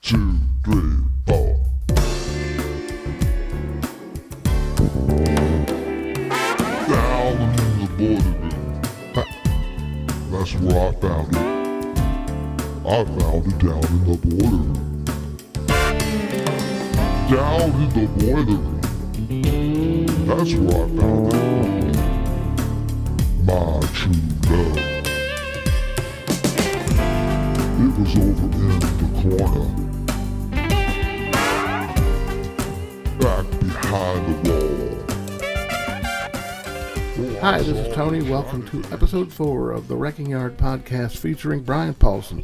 2, 3, 4. Down in the boiler room. That's where I found it. I found it down in the boiler room. Down in the boiler room. That's where I found it. My true love. It was over in the corner. Back behind the wall. Hi, this is Tony. Welcome to episode 4 of the Wrecking Yard podcast featuring Brian Paulson.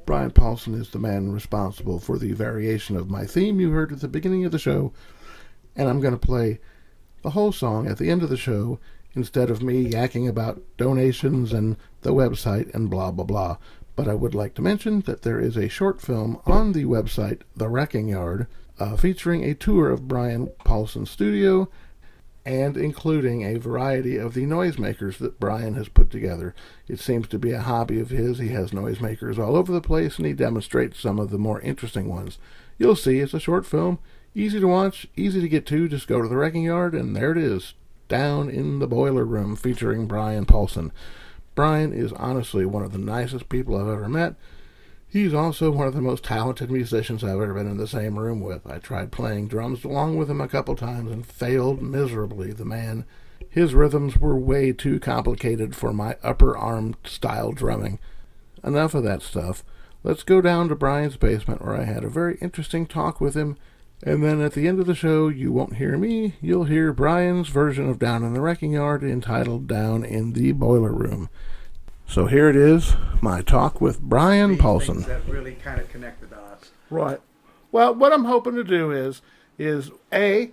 Brian Paulson is the man responsible for the variation of my theme you heard at the beginning of the show, and I'm going to play the whole song at the end of the show instead of me yakking about donations and the website and blah blah blah. But I would like to mention that there is a short film on the website The Wrecking Yard featuring a tour of Brian Paulson's studio and including a variety of the noisemakers that Brian has put together. It seems to be a hobby of his. He has noisemakers all over the place, and he demonstrates some of the more interesting ones. You'll see, it's a short film, easy to watch, easy to get to. Just go to the Wrecking Yard, and there it is, Down in the Boiler Room, featuring Brian Paulson. Brian is honestly one of the nicest people I've ever met. He's also one of the most talented musicians I've ever been in the same room with. I tried playing drums along with him a couple times and failed miserably. The man, his rhythms were way too complicated for my upper arm style drumming. Enough of that stuff. Let's go down to Brian's basement where I had a very interesting talk with him. And then at the end of the show, you won't hear me. You'll hear Brian's version of Down in the Wrecking Yard entitled Down in the Boiler Room. So here it is, my talk with Brian Paulson. Things that really kind of connect the dots. Right. Well, what I'm hoping to do is A,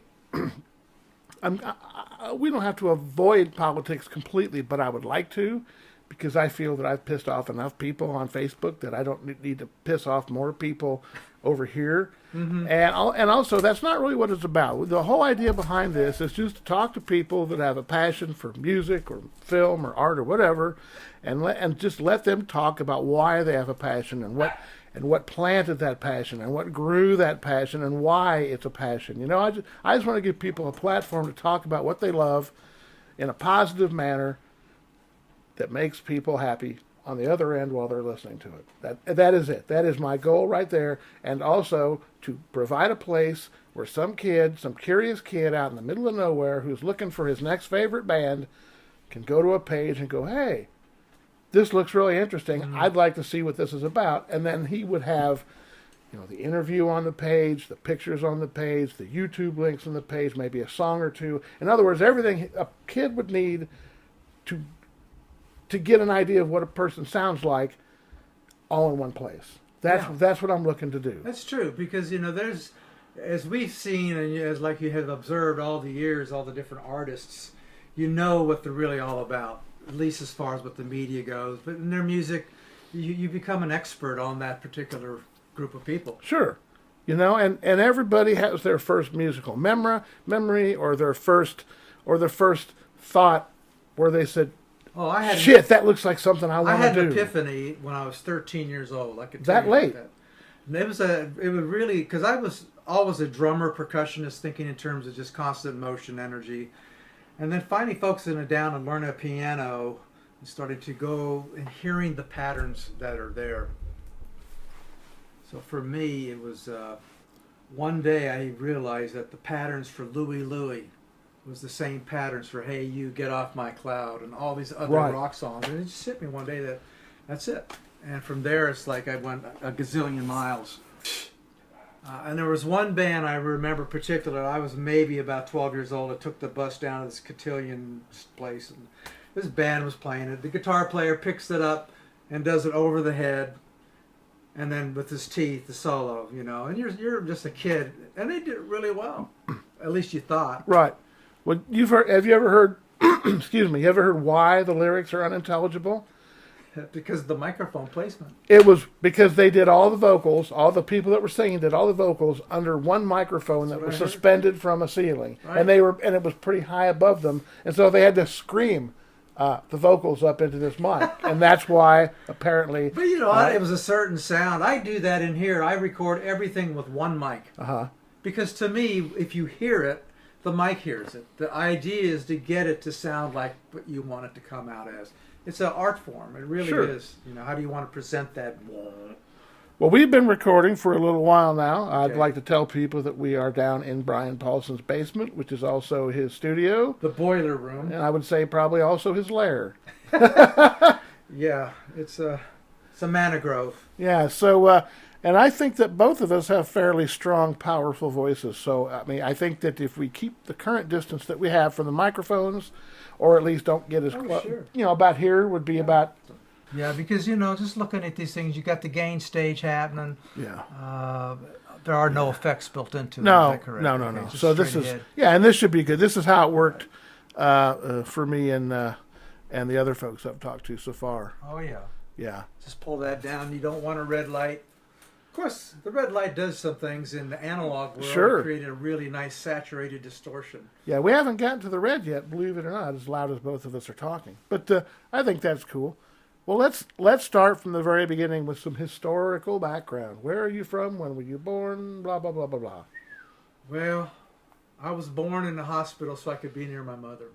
we don't have to avoid politics completely, but I would like to, because I feel that I've pissed off enough people on Facebook that I don't need to piss off more people over here. Mm-hmm. And also, that's not really what it's about. The whole idea behind this is just to talk to people that have a passion for music or film or art or whatever, and just let them talk about why they have a passion and what planted that passion and what grew that passion and why it's a passion. You know, I just want to give people a platform to talk about what they love in a positive manner that makes people happy on the other end while they're listening to it. That is it. That is my goal right there. And also to provide a place where some curious kid out in the middle of nowhere who's looking for his next favorite band can go to a page and go, hey, this looks really interesting. Mm-hmm. I'd like to see what this is about. And then he would have, the interview on the page, the pictures on the page, the YouTube links on the page, maybe a song or two. In other words, everything a kid would need to get an idea of what a person sounds like all in one place. That's what I'm looking to do. That's true, because, there's, as we've seen and as like you have observed all the years, all the different artists, what they're really all about, at least as far as what the media goes. But in their music, you become an expert on that particular group of people. Sure. And everybody has their first musical memory or their first thought where they said, "Oh, I had shit, that looks like something I want to do." I had an epiphany when I was 13 years old. I could tell that you late. That. And it was really, because I was always a drummer, percussionist, thinking in terms of just constant motion, energy. And then finally focusing down and learning a piano and starting to go and hearing the patterns that are there. So for me, it was one day I realized that the patterns for Louie Louie was the same patterns for Hey You, Get Off My Cloud, and all these other rock songs. And it just hit me one day that's it. And from there, it's like I went a gazillion miles. And there was one band I remember particularly. I was maybe about 12 years old. I took the bus down to this cotillion place, and this band was playing it. The guitar player picks it up and does it over the head, and then with his teeth, the solo, And you're just a kid, and they did it really well. At least you thought. Right. Well, have you ever heard? Excuse me. You ever heard why the lyrics are unintelligible? Because of the microphone placement. It was because they did all the vocals, all the people that were singing did all the vocals under one microphone that was suspended from a ceiling. Right. And it was pretty high above them. And so they had to scream the vocals up into this mic, and that's why apparently. But you know, it was a certain sound. I do that in here. I record everything with one mic. Because to me, if you hear it, the mic hears it. The idea is to get it to sound like what you want it to come out as. It's an art form. It really is. You know, how do you want to present that? Well, we've been recording for a little while now. Okay. I'd like to tell people that we are down in Brian Paulson's basement, which is also his studio. The boiler room. And I would say probably also his lair. Yeah, it's a manna grove. Yeah, so, and I think that both of us have fairly strong, powerful voices. So, I mean, I think that if we keep the current distance that we have from the microphones, or at least don't get as close, sure. you know, about here would be about... Yeah, because, you know, just looking at these things, you got the gain stage happening. Yeah. There are no effects built into it. No, Is that correct? no. Okay, So this is, ahead. yeah, and this should be good. This is how it worked for me and the other folks I've talked to so far. Oh, yeah. Yeah. Just pull that down. You don't want a red light. Of course, the red light does some things in the analog world. Sure. It created a really nice saturated distortion. Yeah, we haven't gotten to the red yet, believe it or not, as loud as both of us are talking. But I think that's cool. Well, let's start from the very beginning with some historical background. Where are you from? When were you born? Blah, blah, blah, blah, blah. Well, I was born in the hospital so I could be near my mother.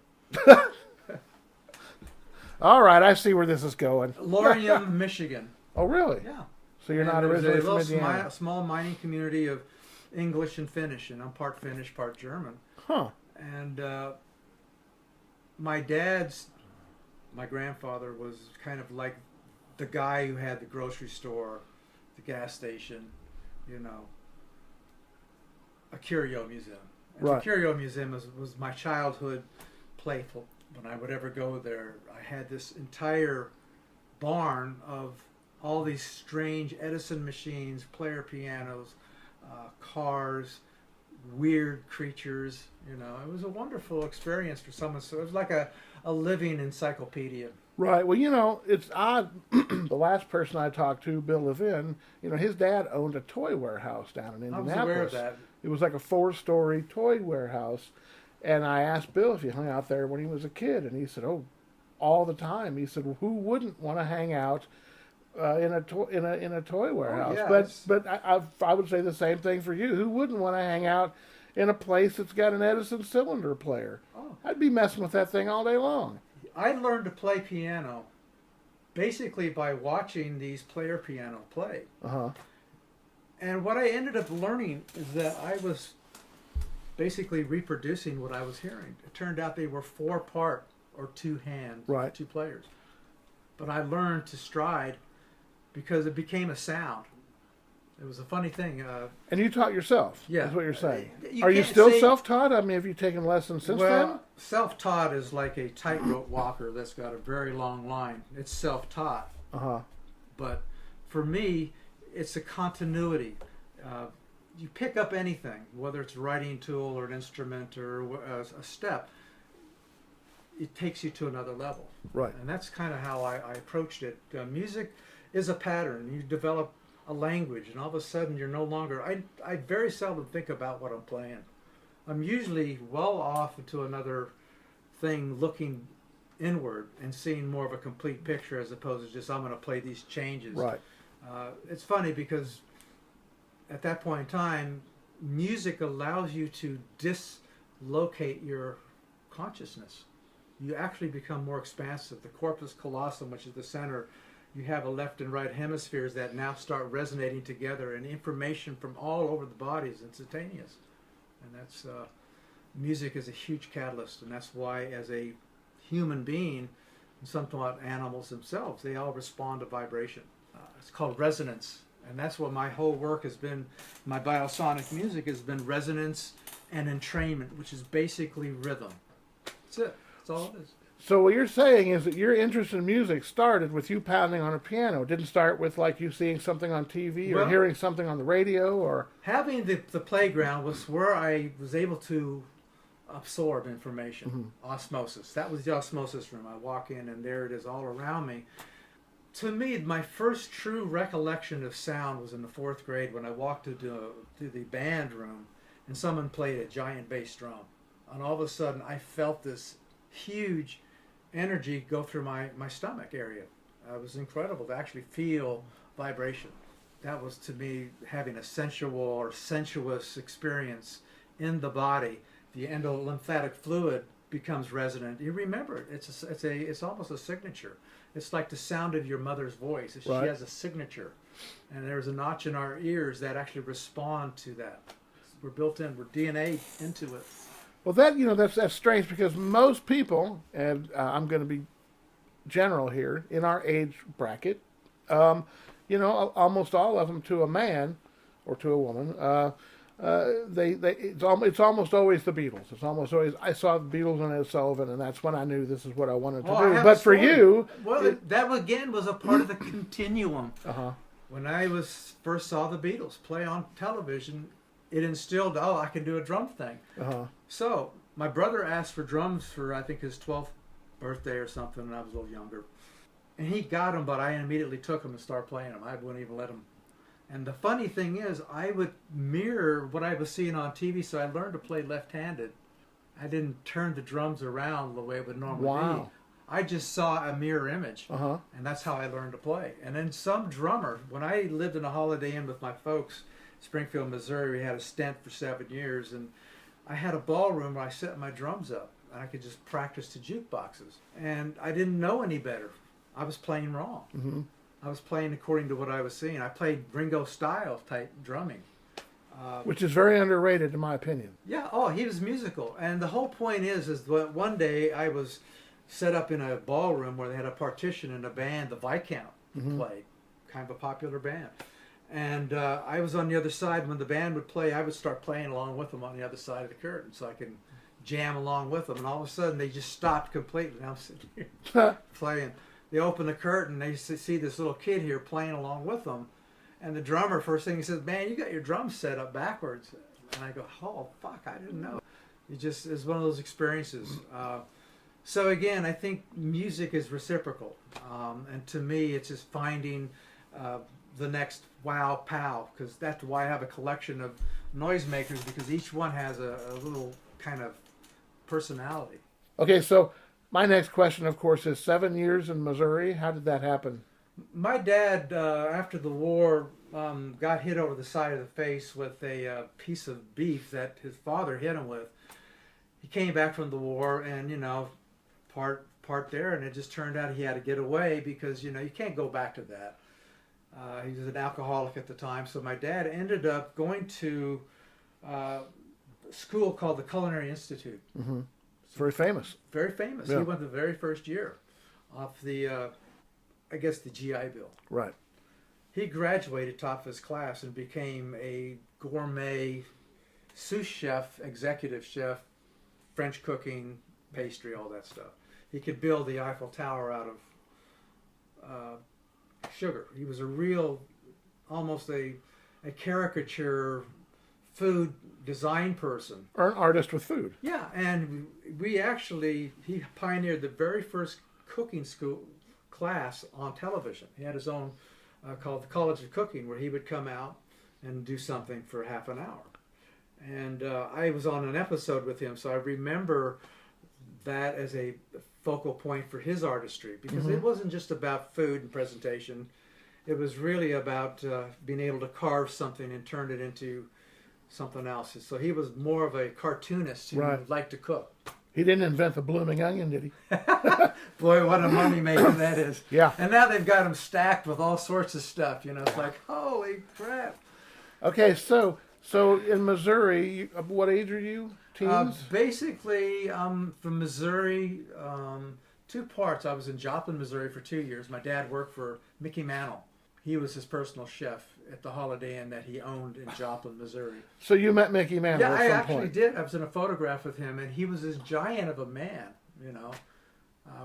All right, I see where this is going. Laurium, Michigan. Oh, really? Yeah. So you're not And there's originally a from little Indiana? small mining community of English and Finnish, and I'm part Finnish, part German. Huh. And my grandfather was kind of like the guy who had the grocery store, the gas station, you know, a curio museum. And Right. The curio museum was my childhood playful. When I would ever go there, I had this entire barn of all these strange Edison machines, player pianos, cars, weird creatures. You know, it was a wonderful experience for someone. So it was like a living encyclopedia. Right. Well, you know, it's odd. The last person I talked to, Bill Levin, you know, his dad owned a toy warehouse down in I Indianapolis. was aware of that. It was like a 4-story toy warehouse. And I asked Bill if he hung out there when he was a kid. And he said, oh, all the time. He said, well, who wouldn't want to hang out in a toy warehouse? yeah, but I would say the same thing for you. Who wouldn't want to hang out in a place that's got an Edison cylinder player? Oh. I'd be messing with that thing all day long. I learned to play piano basically by watching these player piano play. Uh-huh. And what I ended up learning is that I was basically reproducing what I was hearing. It turned out they were 4-part or 2 hands, Right. 2 players. But I learned to stride because it became a sound. It was a funny thing. And you taught yourself, Yeah. is what you're saying. You Are you can't still say- self-taught? I mean, have you taken lessons since Well, self-taught is like a tightrope walker that's got a very long line. It's self-taught. then? Uh-huh. But for me, it's a continuity. You pick up anything, whether it's a writing tool or an instrument or a step, it takes you to another level. Right. And that's kind of how I approached it. Music is a pattern. You develop a language, and all of a sudden you're no longer... I very seldom think about what I'm playing. I'm usually well off into another thing, looking inward and seeing more of a complete picture as opposed to just, I'm going to play these changes. Right. It's funny because at that point in time, music allows you to dislocate your consciousness. You actually become more expansive. The corpus callosum, which is the center, you have a left and right hemispheres that now start resonating together, and information from all over the body is instantaneous. And that's music is a huge catalyst, and that's why, as a human being, and somewhat animals themselves, they all respond to vibration. It's called resonance, and that's what my whole work has been. My biosonic music has been resonance and entrainment, which is basically rhythm. That's it. That's all it is. So what you're saying is that your interest in music started with you pounding on a piano. It didn't start with like you seeing something on TV or Well, hearing something on the radio or... Having the playground was where I was able to absorb information. Mm-hmm. Osmosis. That was the osmosis room. I walk in and there it is all around me. To me, my first true recollection of sound was in the 4th grade when I walked to the band room and someone played a giant bass drum. And all of a sudden I felt this huge energy go through my stomach area. It was incredible to actually feel vibration. That was, to me, having a sensual or sensuous experience in the body. The endolymphatic fluid becomes resonant. You remember it. It's almost a signature. It's like the sound of your mother's voice. She Right. has a signature, and there's a notch in our ears that actually respond to that. We're built in. We're DNA into it. Well, that's strange because most people, and I'm going to be general here, in our age bracket, almost all of them, to a man or to a woman, it's almost always the Beatles. It's almost always, I saw the Beatles and Ed Sullivan, and that's when I knew this is what I wanted to do. But for you, well, that again was a part of the continuum. Uh-huh. When I first saw the Beatles play on television, it instilled, I can do a drum thing. Uh-huh. So my brother asked for drums for, I think, his 12th birthday or something, and I was a little younger. And he got them, but I immediately took them and started playing them. I wouldn't even let him. And the funny thing is, I would mirror what I was seeing on TV, so I learned to play left-handed. I didn't turn the drums around the way it would normally be. I just saw a mirror image, Uh-huh. and that's how I learned to play. And then some drummer, when I lived in a Holiday Inn with my folks, Springfield, Missouri, we had a stent for 7 years, and I had a ballroom where I set my drums up, and I could just practice to jukeboxes. And I didn't know any better. I was playing wrong. Mm-hmm. I was playing according to what I was seeing. I played Ringo style type drumming. Which is very underrated in my opinion. Yeah, he was musical. And the whole point is that one day I was set up in a ballroom where they had a partition and a band, the Viscount, played. Kind of a popular band. And I was on the other side. When the band would play, I would start playing along with them on the other side of the curtain so I could jam along with them. And all of a sudden they just stopped completely. And I'm sitting here playing. They open the curtain, they see this little kid here playing along with them. And the drummer, first thing he says, "Man, you got your drums set up backwards." And I go, "Oh, fuck, I didn't know." It's one of those experiences. So again, I think music is reciprocal. And to me, it's just finding the next wow pow, because that's why I have a collection of noisemakers, because each one has a little kind of personality. Okay, so my next question, of course, is 7 years in Missouri. How did that happen? My dad, after the war, got hit over the side of the face with a piece of beef that his father hit him with. He came back from the war and, part there, and it just turned out he had to get away because, you can't go back to that. He was an alcoholic at the time, so my dad ended up going to a school called the Culinary Institute. Mm-hmm. Very famous. Very famous. Yeah. He went the very first year off the, I guess, the GI Bill. Right. He graduated top of his class and became a gourmet sous chef, executive chef, French cooking, pastry, all that stuff. He could build the Eiffel Tower out of sugar. He was a real, almost a caricature food design person. Or an artist with food. Yeah, and he pioneered the very first cooking school class on television. He had his own called the College of Cooking, where he would come out and do something for half an hour. And I was on an episode with him, so I remember that as a focal point for his artistry, because it wasn't just about food and presentation. It was really about being able to carve something and turn it into something else. So he was more of a cartoonist who liked to cook. He didn't invent the blooming onion, did he? Boy, what a money maker that is. Yeah. And now they've got him stacked with all sorts of stuff. It's like, holy crap. Okay, so in Missouri, what age are you? Teens? Basically, from Missouri, two parts. I was in Joplin, Missouri for 2 years. My dad worked for Mickey Mantle. He was his personal chef at the Holiday Inn that he owned in Joplin, Missouri. So you met Mickey Mantle Yeah, at I some actually point. did. I was in a photograph with him, and he was this giant of a man,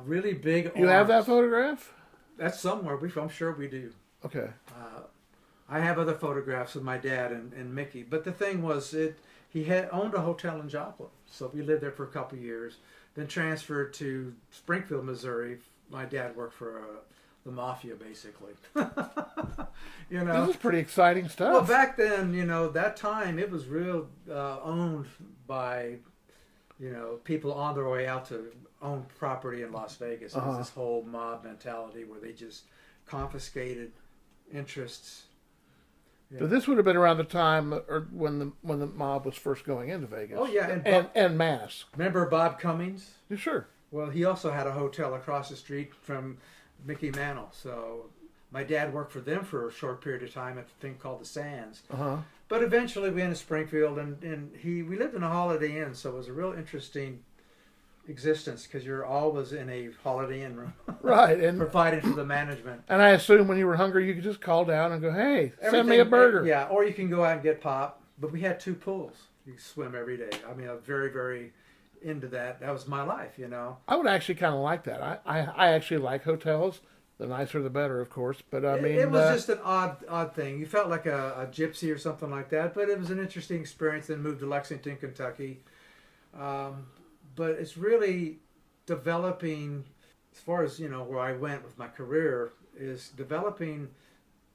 really big You have that arms. photograph? That's somewhere. I'm sure we do. Okay. I have other photographs of my dad and Mickey. But the thing was, he had owned a hotel in Joplin. So we lived there for a couple of years. Then transferred to Springfield, Missouri. My dad worked for the mafia, basically. This is pretty exciting stuff. Well, back then, that time, it was real owned by people on their way out to own property in Las Vegas. It was this whole mob mentality where they just confiscated interests. But this would have been around the time or when the mob was first going into Vegas. Oh yeah, and mass. Remember Bob Cummings? Yeah, sure. Well, he also had a hotel across the street from Mickey Mantle. So my dad worked for them for a short period of time at the thing called the Sands. But eventually we went to Springfield, and we lived in a Holiday Inn, so it was a real interesting existence because you're always in a Holiday Inn room, right, and providing for the management. And I assume when you were hungry, you could just call down and go, "Hey, send me a burger." Yeah, or you can go out and get pop. But we had 2 pools. You swim every day. I mean, I was very, very into that. That was my life, I would actually kind of like that. I actually like hotels. The nicer the better, of course. But I mean, it was just an odd thing. You felt like a gypsy or something like that. But it was an interesting experience. Then moved to Lexington, Kentucky. But it's really developing, as far as where I went with my career, is developing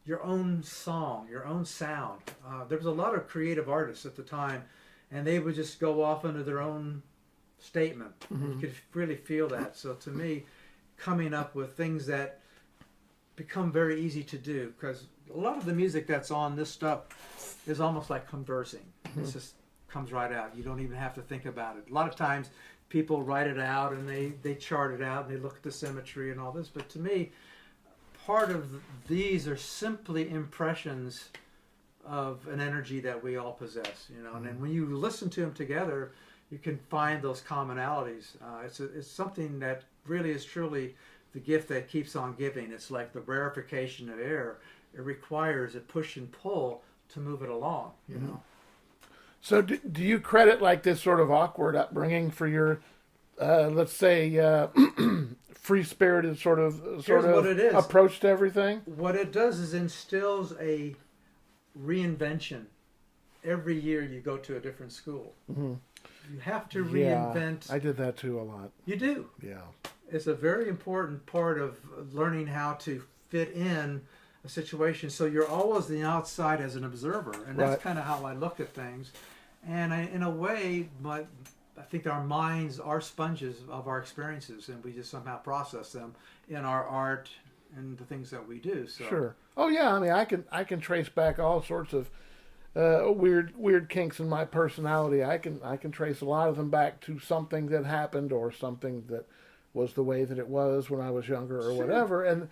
your own song, your own sound. There was a lot of creative artists at the time, and they would just go off into their own statement. You could really feel that. So to me, coming up with things that become very easy to do, because a lot of the music that's on this stuff is almost like conversing. It just comes right out. You don't even have to think about it. A lot of times people write it out and they chart it out and they look at the symmetry and all this, but to me, part of these are simply impressions of an energy that we all possess, and then when you listen to them together, you can find those commonalities. It's something that really is truly the gift that keeps on giving. It's like the rarefication of air. It requires a push and pull to move it along, So do you credit like this sort of awkward upbringing for your, let's say, free-spirited sort of what it is. Approach to everything? What it does is instills a reinvention. Every year you go to a different school. You have to reinvent. Yeah, I did that too a lot. You do. Yeah. It's a very important part of learning how to fit in a situation. So you're always the outside as an observer, and that's kind of how I looked at things. And in a way, I think our minds are sponges of our experiences, and we just somehow process them in our art and the things that we do. So. Sure. Oh yeah. I mean, I can trace back all sorts of weird kinks in my personality. I can trace a lot of them back to something that happened or something that was the way that it was when I was younger or whatever. And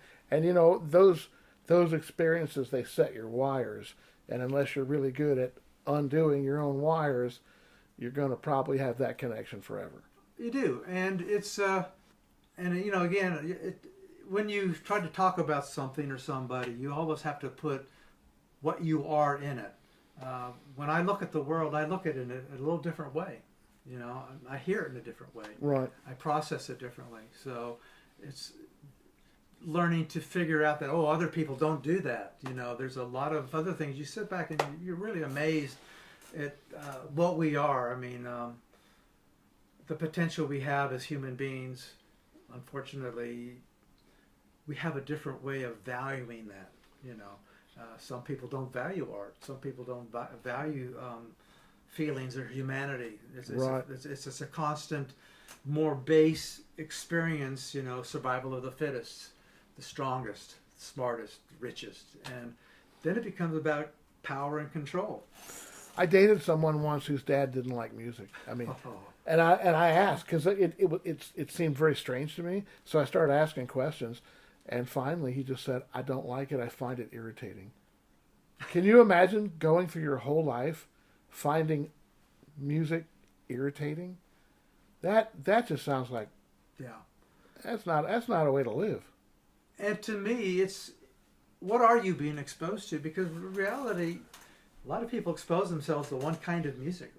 those experiences, they set your wires. And unless you're really good at undoing your own wires, you're going to probably have that connection forever. You do. And it's, again, when you try to talk about something or somebody, you always have to put what you are in it. When I look at the world, I look at it in a little different way. I hear it in a different way. Right. I process it differently. So it's learning to figure out that, other people don't do that. There's a lot of other things. You sit back and you're really amazed at what we are. I mean, the potential we have as human beings, unfortunately, we have a different way of valuing that. Some people don't value art. Some people don't value feelings or humanity. It's just a constant, more base experience, survival of the fittest, the strongest, smartest, richest. And then it becomes about power and control. I dated someone once whose dad didn't like music. I mean, and I asked because it seemed very strange to me. So I started asking questions, and finally he just said, "I don't like it. I find it irritating." Can you imagine going through your whole life finding music irritating? That just sounds like that's not a way to live. And to me, it's what are you being exposed to? Because in reality, a lot of people expose themselves to one kind of music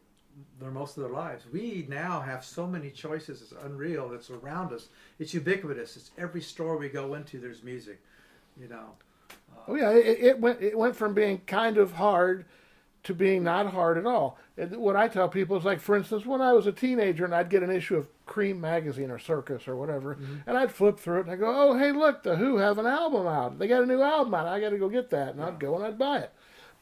for most of their lives. We now have so many choices. It's unreal. It's around us. It's ubiquitous. It's every store we go into. There's music. Oh yeah, it went from being kind of hard to being not hard at all. What I tell people is, like, for instance, when I was a teenager and I'd get an issue of Cream magazine or Circus or whatever, and I'd flip through it and I'd go, "Oh, hey, look, the Who have an album out. They got a new album out. I got to go get that." And I'd go and I'd buy it.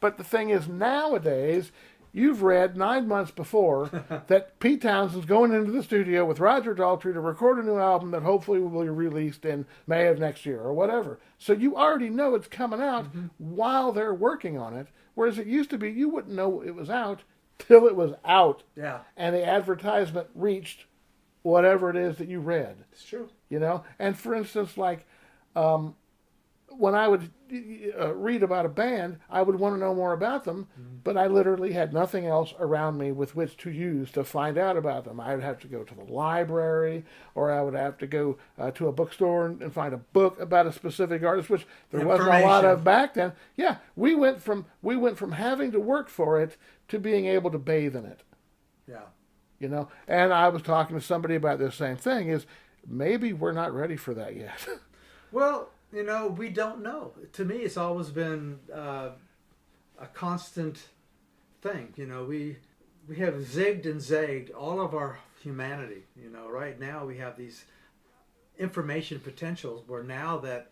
But the thing is, nowadays, you've read 9 months before that Pete Townshend's going into the studio with Roger Daltrey to record a new album that hopefully will be released in May of next year or whatever. So you already know it's coming out while they're working on it, whereas it used to be you wouldn't know it was out till it was out. Yeah. And the advertisement reached whatever it is that you read. It's true. You know? And for instance, like, when I would read about a band, I would want to know more about them, but I literally had nothing else around me with which to use to find out about them. I would have to go to the library, or I would have to go to a bookstore and find a book about a specific artist, which there wasn't a lot of back then. Yeah, we went from having to work for it to being able to bathe in it. Yeah. You know, and I was talking to somebody about this same thing, is maybe we're not ready for that yet. Well, you know, we don't know. To me, it's always been a constant thing. You know, we have zigged and zagged all of our humanity. You know, right now we have these information potentials where now that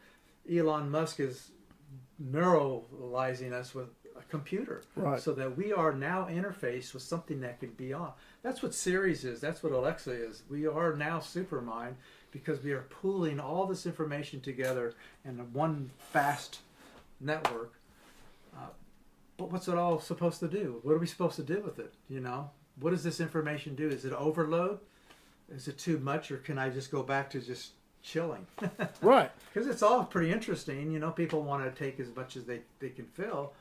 Elon Musk is neuralizing us with a computer, Right. so that we are now interfaced with something that could be on. That's what Sirius is. That's what Alexa is. We are now Supermind, because we are pooling all this information together in one fast network. But what's it all supposed to do? What are we supposed to do with it? You know, what does this information do? Is it overload? Is it too much, or can I just go back to just chilling? Right. Because it's all pretty interesting. You know, people want to take as much as they can fill,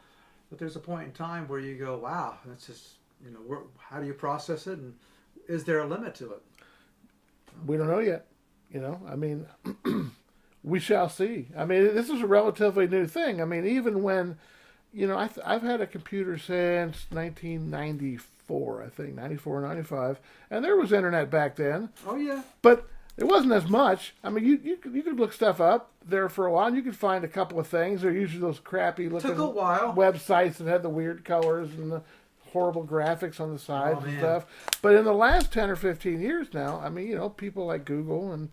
but there's a point in time where you go, wow, that's just, you know, how do you process it, and is there a limit to it? We don't know yet. You know, I mean, we shall see. I mean, this is a relatively new thing. I mean, even when, you know, I've had a computer since 1994, I think, 94, 95, and there was internet back then. Oh, yeah. But it wasn't as much. I mean, you could look stuff up there for a while, and you could find a couple of things. They're usually those crappy looking Took a while. websites that had the weird colors and the horrible graphics on the sides Oh, and man. stuff. But in the last 10 or 15 years now, I mean, you know, people like Google and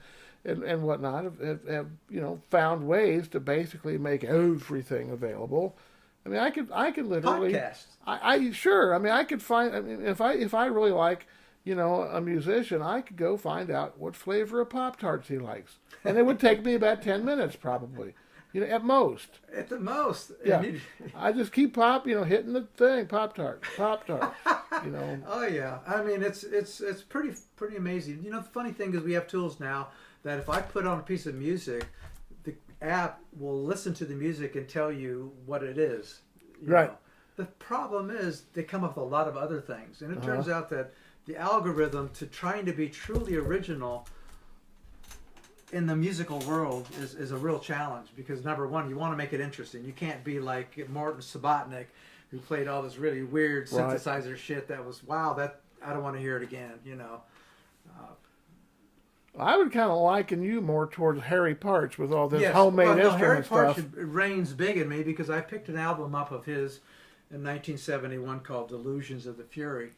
whatnot have you know, found ways to basically make everything available. I mean, I could literally Podcasts. I sure. I mean, I could find. I mean, if I really like, you know, a musician, I could go find out what flavor of Pop-Tarts he likes, and it would take me about 10 minutes probably. You know, at most. At the most. Yeah. And I just keep hitting the thing, Pop-Tart, you know. oh yeah. I mean, it's pretty amazing. You know, the funny thing is we have tools now that if I put on a piece of music, the app will listen to the music and tell you what it is. You Right. know. The problem is they come up with a lot of other things, and it turns out that the algorithm to trying to be truly original in the musical world is a real challenge, because number one, you want to make it interesting. You can't be like Morton Subotnick, who played all this really weird synthesizer shit that was, wow, that I don't want to hear it again, you know. I would kind of liken you more towards Harry Parch with all this Yes. homemade Well, no, instrument Harry stuff. Parch reigns big in me, because I picked an album up of his in 1971 called Delusions of the Fury.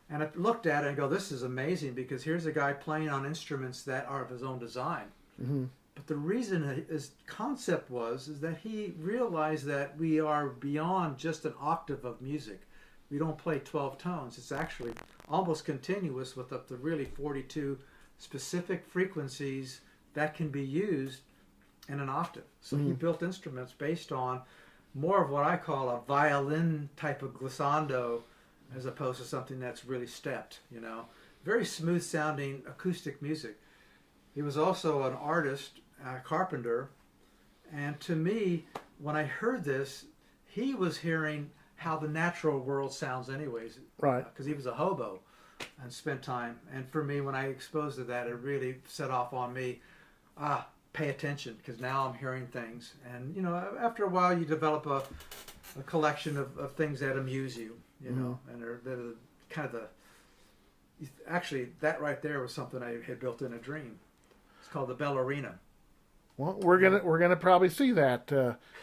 And I looked at it and go, this is amazing, because here's a guy playing on instruments that are of his own design. Mm-hmm. But the reason his concept is that he realized that we are beyond just an octave of music. We don't play 12 tones. It's actually almost continuous with up to really 42 specific frequencies that can be used in an octave. So he built instruments based on more of what I call a violin type of glissando, as opposed to something that's really stepped, you know. Very smooth sounding acoustic music. He was also an artist, a carpenter, and to me, when I heard this, he was hearing how the natural world sounds anyways. Right. Because he was a hobo and spent time. And for me, when I exposed to that, it really set off on me, pay attention, because now I'm hearing things. And, you know, after a while, you develop a collection of things that amuse you, you know, and they're kind of actually, that right there was something I had built in a dream. It's called the Ballerina. Well, we're gonna probably see that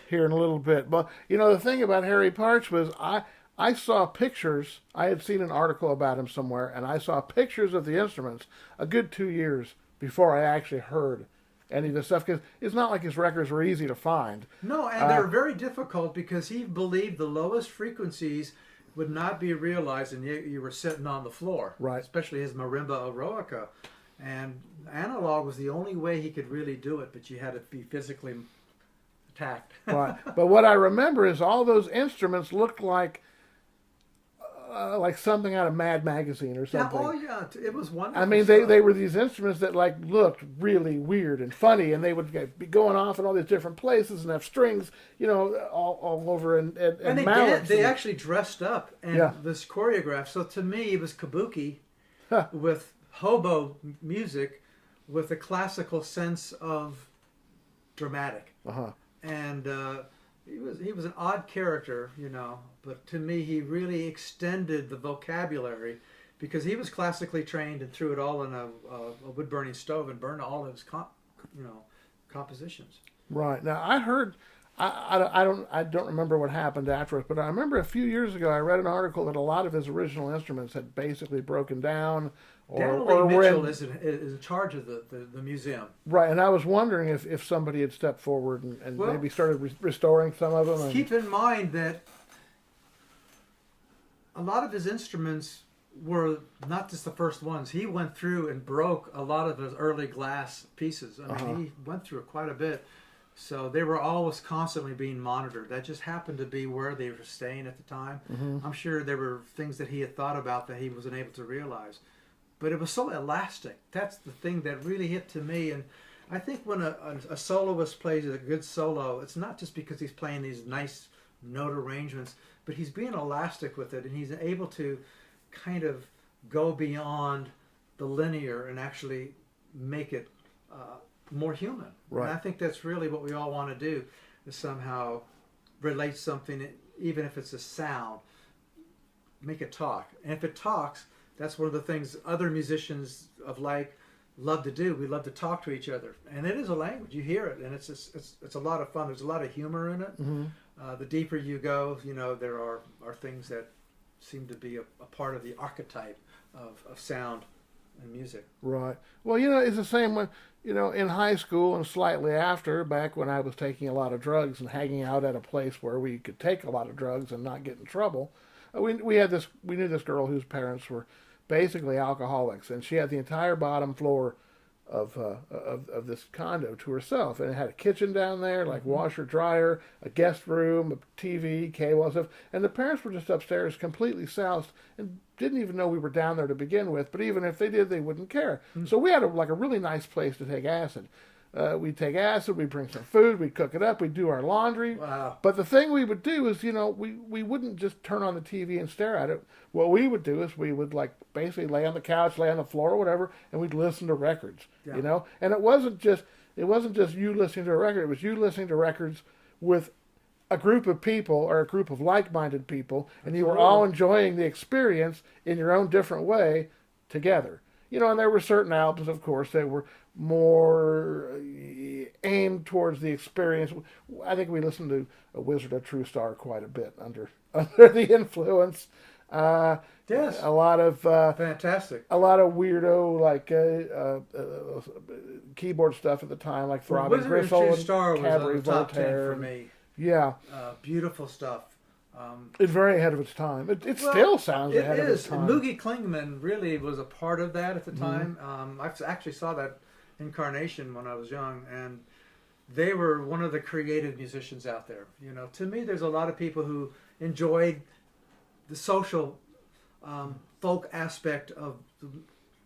here in a little bit. But you know, the thing about Harry Parch was I saw pictures. I had seen an article about him somewhere, and I saw pictures of the instruments a good 2 years before I actually heard any of this stuff. Because it's not like his records were easy to find. No, and they're very difficult, because he believed the lowest frequencies would not be realized, and you were sitting on the floor. Right. Especially his marimba eroica, and analog was the only way he could really do it. But you had to be physically attacked. Right. But what I remember is all those instruments looked like something out of Mad Magazine or something. Yeah, oh yeah, it was wonderful. I mean, they were these instruments that like looked really weird and funny, and they would be going off in all these different places and have strings, all over and they mallets. They actually dressed up and this choreographed. So to me, it was kabuki with hobo music, with a classical sense of dramatic. And he was an odd character, but to me he really extended the vocabulary because he was classically trained and threw it all in a wood burning stove and burned all of his compositions. Right. Now I heard, I don't remember what happened afterwards, but I remember a few years ago I read an article that a lot of his original instruments had basically broken down. Or Mitchell is in charge of the museum. Right, and I was wondering if somebody had stepped forward and maybe started restoring some of them. Keep in mind that a lot of his instruments were not just the first ones. He went through and broke a lot of his early glass pieces. I mean, he went through quite a bit. So they were always constantly being monitored. That just happened to be where they were staying at the time. I'm sure there were things that he had thought about that he wasn't able to realize. But it was so elastic. That's the thing that really hit to me. And I think when a soloist plays a good solo, it's not just because he's playing these nice note arrangements, but he's being elastic with it, and he's able to kind of go beyond the linear and actually make it more human. Right. And I think that's really what we all want to do, is somehow relate something, even if it's a sound, make it talk. And if it talks, that's one of the things other musicians of love to do. We love to talk to each other, and it is a language. You hear it, and it's a lot of fun. There's a lot of humor in it. The deeper you go, there are things that seem to be a part of the archetype of sound and music. Right. Well, it's the same when in high school and slightly after, back when I was taking a lot of drugs and hanging out at a place where we could take a lot of drugs and not get in trouble. We knew this girl whose parents were basically alcoholics, and she had the entire bottom floor of this condo to herself, and it had a kitchen down there, like washer, dryer, a guest room, a TV, cable, stuff. And the parents were just upstairs, completely soused, and didn't even know we were down there to begin with. But even if they did, they wouldn't care. So we had a really nice place to take acid. We'd take acid, we'd bring some food, we'd cook it up, we'd do our laundry. Wow. But the thing we would do is, we wouldn't just turn on the TV and stare at it. What we would do is we would basically lay on the couch, lay on the floor or whatever, and we'd listen to records, And it wasn't just you listening to a record, it was you listening to records with a group of people or a group of like-minded people, and you were all enjoying the experience in your own different way together. And there were certain albums, of course, that were more aimed towards the experience. I think we listened to A Wizard of True Star quite a bit under the influence. Yes. A lot of fantastic. A lot of weirdo keyboard stuff at the time, like Throbbing Gristle and Cabaret Voltaire. For me. Yeah. Beautiful stuff. It's very ahead of its time. It still sounds ahead of its time. Moogie Klingman really was a part of that at the time. I actually saw that incarnation when I was young, and they were one of the creative musicians out there. To me, there's a lot of people who enjoyed the social folk aspect of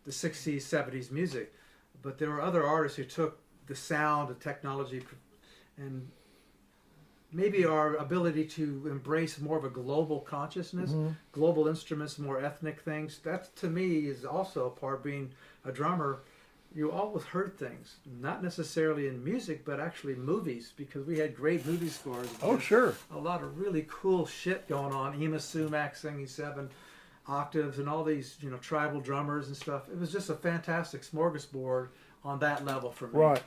the 60s, 70s music, but there were other artists who took the sound, the technology, and maybe our ability to embrace more of a global consciousness, global instruments, more ethnic things. That, to me, is also a part of being a drummer. You always heard things, not necessarily in music, but actually movies, because we had great movie scores. Oh, sure. A lot of really cool shit going on. Ema Sumac singing 7 octaves and all these, tribal drummers and stuff. It was just a fantastic smorgasbord on that level for me. Right.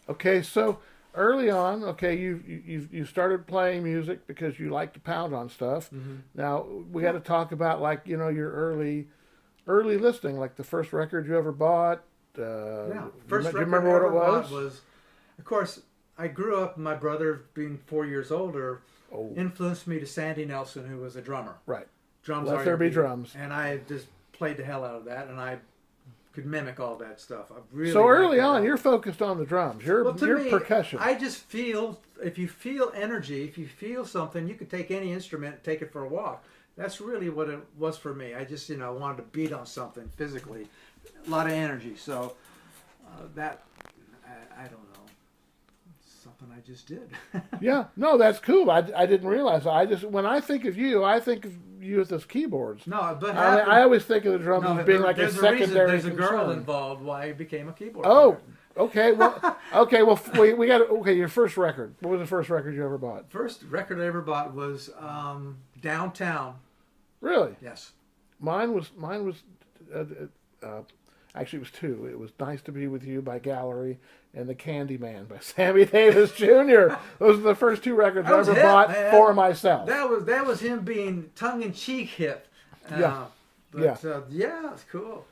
Okay, so early on, you started playing music because you like to pound on stuff. Now we got to talk about your early listening, like the first record you ever bought. First do you record remember I ever what it bought was, of course, I grew up. My brother, being 4 years older, influenced me to Sandy Nelson, who was a drummer. Right. drums. Let There Be Drums. And I just played the hell out of that, and I could mimic all that stuff. I really so early on, album. you're focused on the drums. You're me, percussion. I just feel, if you feel energy, if you feel something, you could take any instrument and take it for a walk. That's really what it was for me. I just, wanted to beat on something physically. A lot of energy. So that, I don't know. Something I just did. Yeah, no, that's cool. I didn't realize. When I think of you as those keyboards. No, but I always think of the drums as being like a secondary. There's a girl involved. Why I became a keyboard player. Oh, okay. Well, we got your first record. What was the first record you ever bought? First record I ever bought was Downtown. Really? Yes. Mine was. Actually, it was two. It was Nice to Be With You by Gallery and The Candyman by Sammy Davis Jr. Those are the first two records I ever bought for myself. That was him being tongue-in-cheek hip. Yeah. It's cool.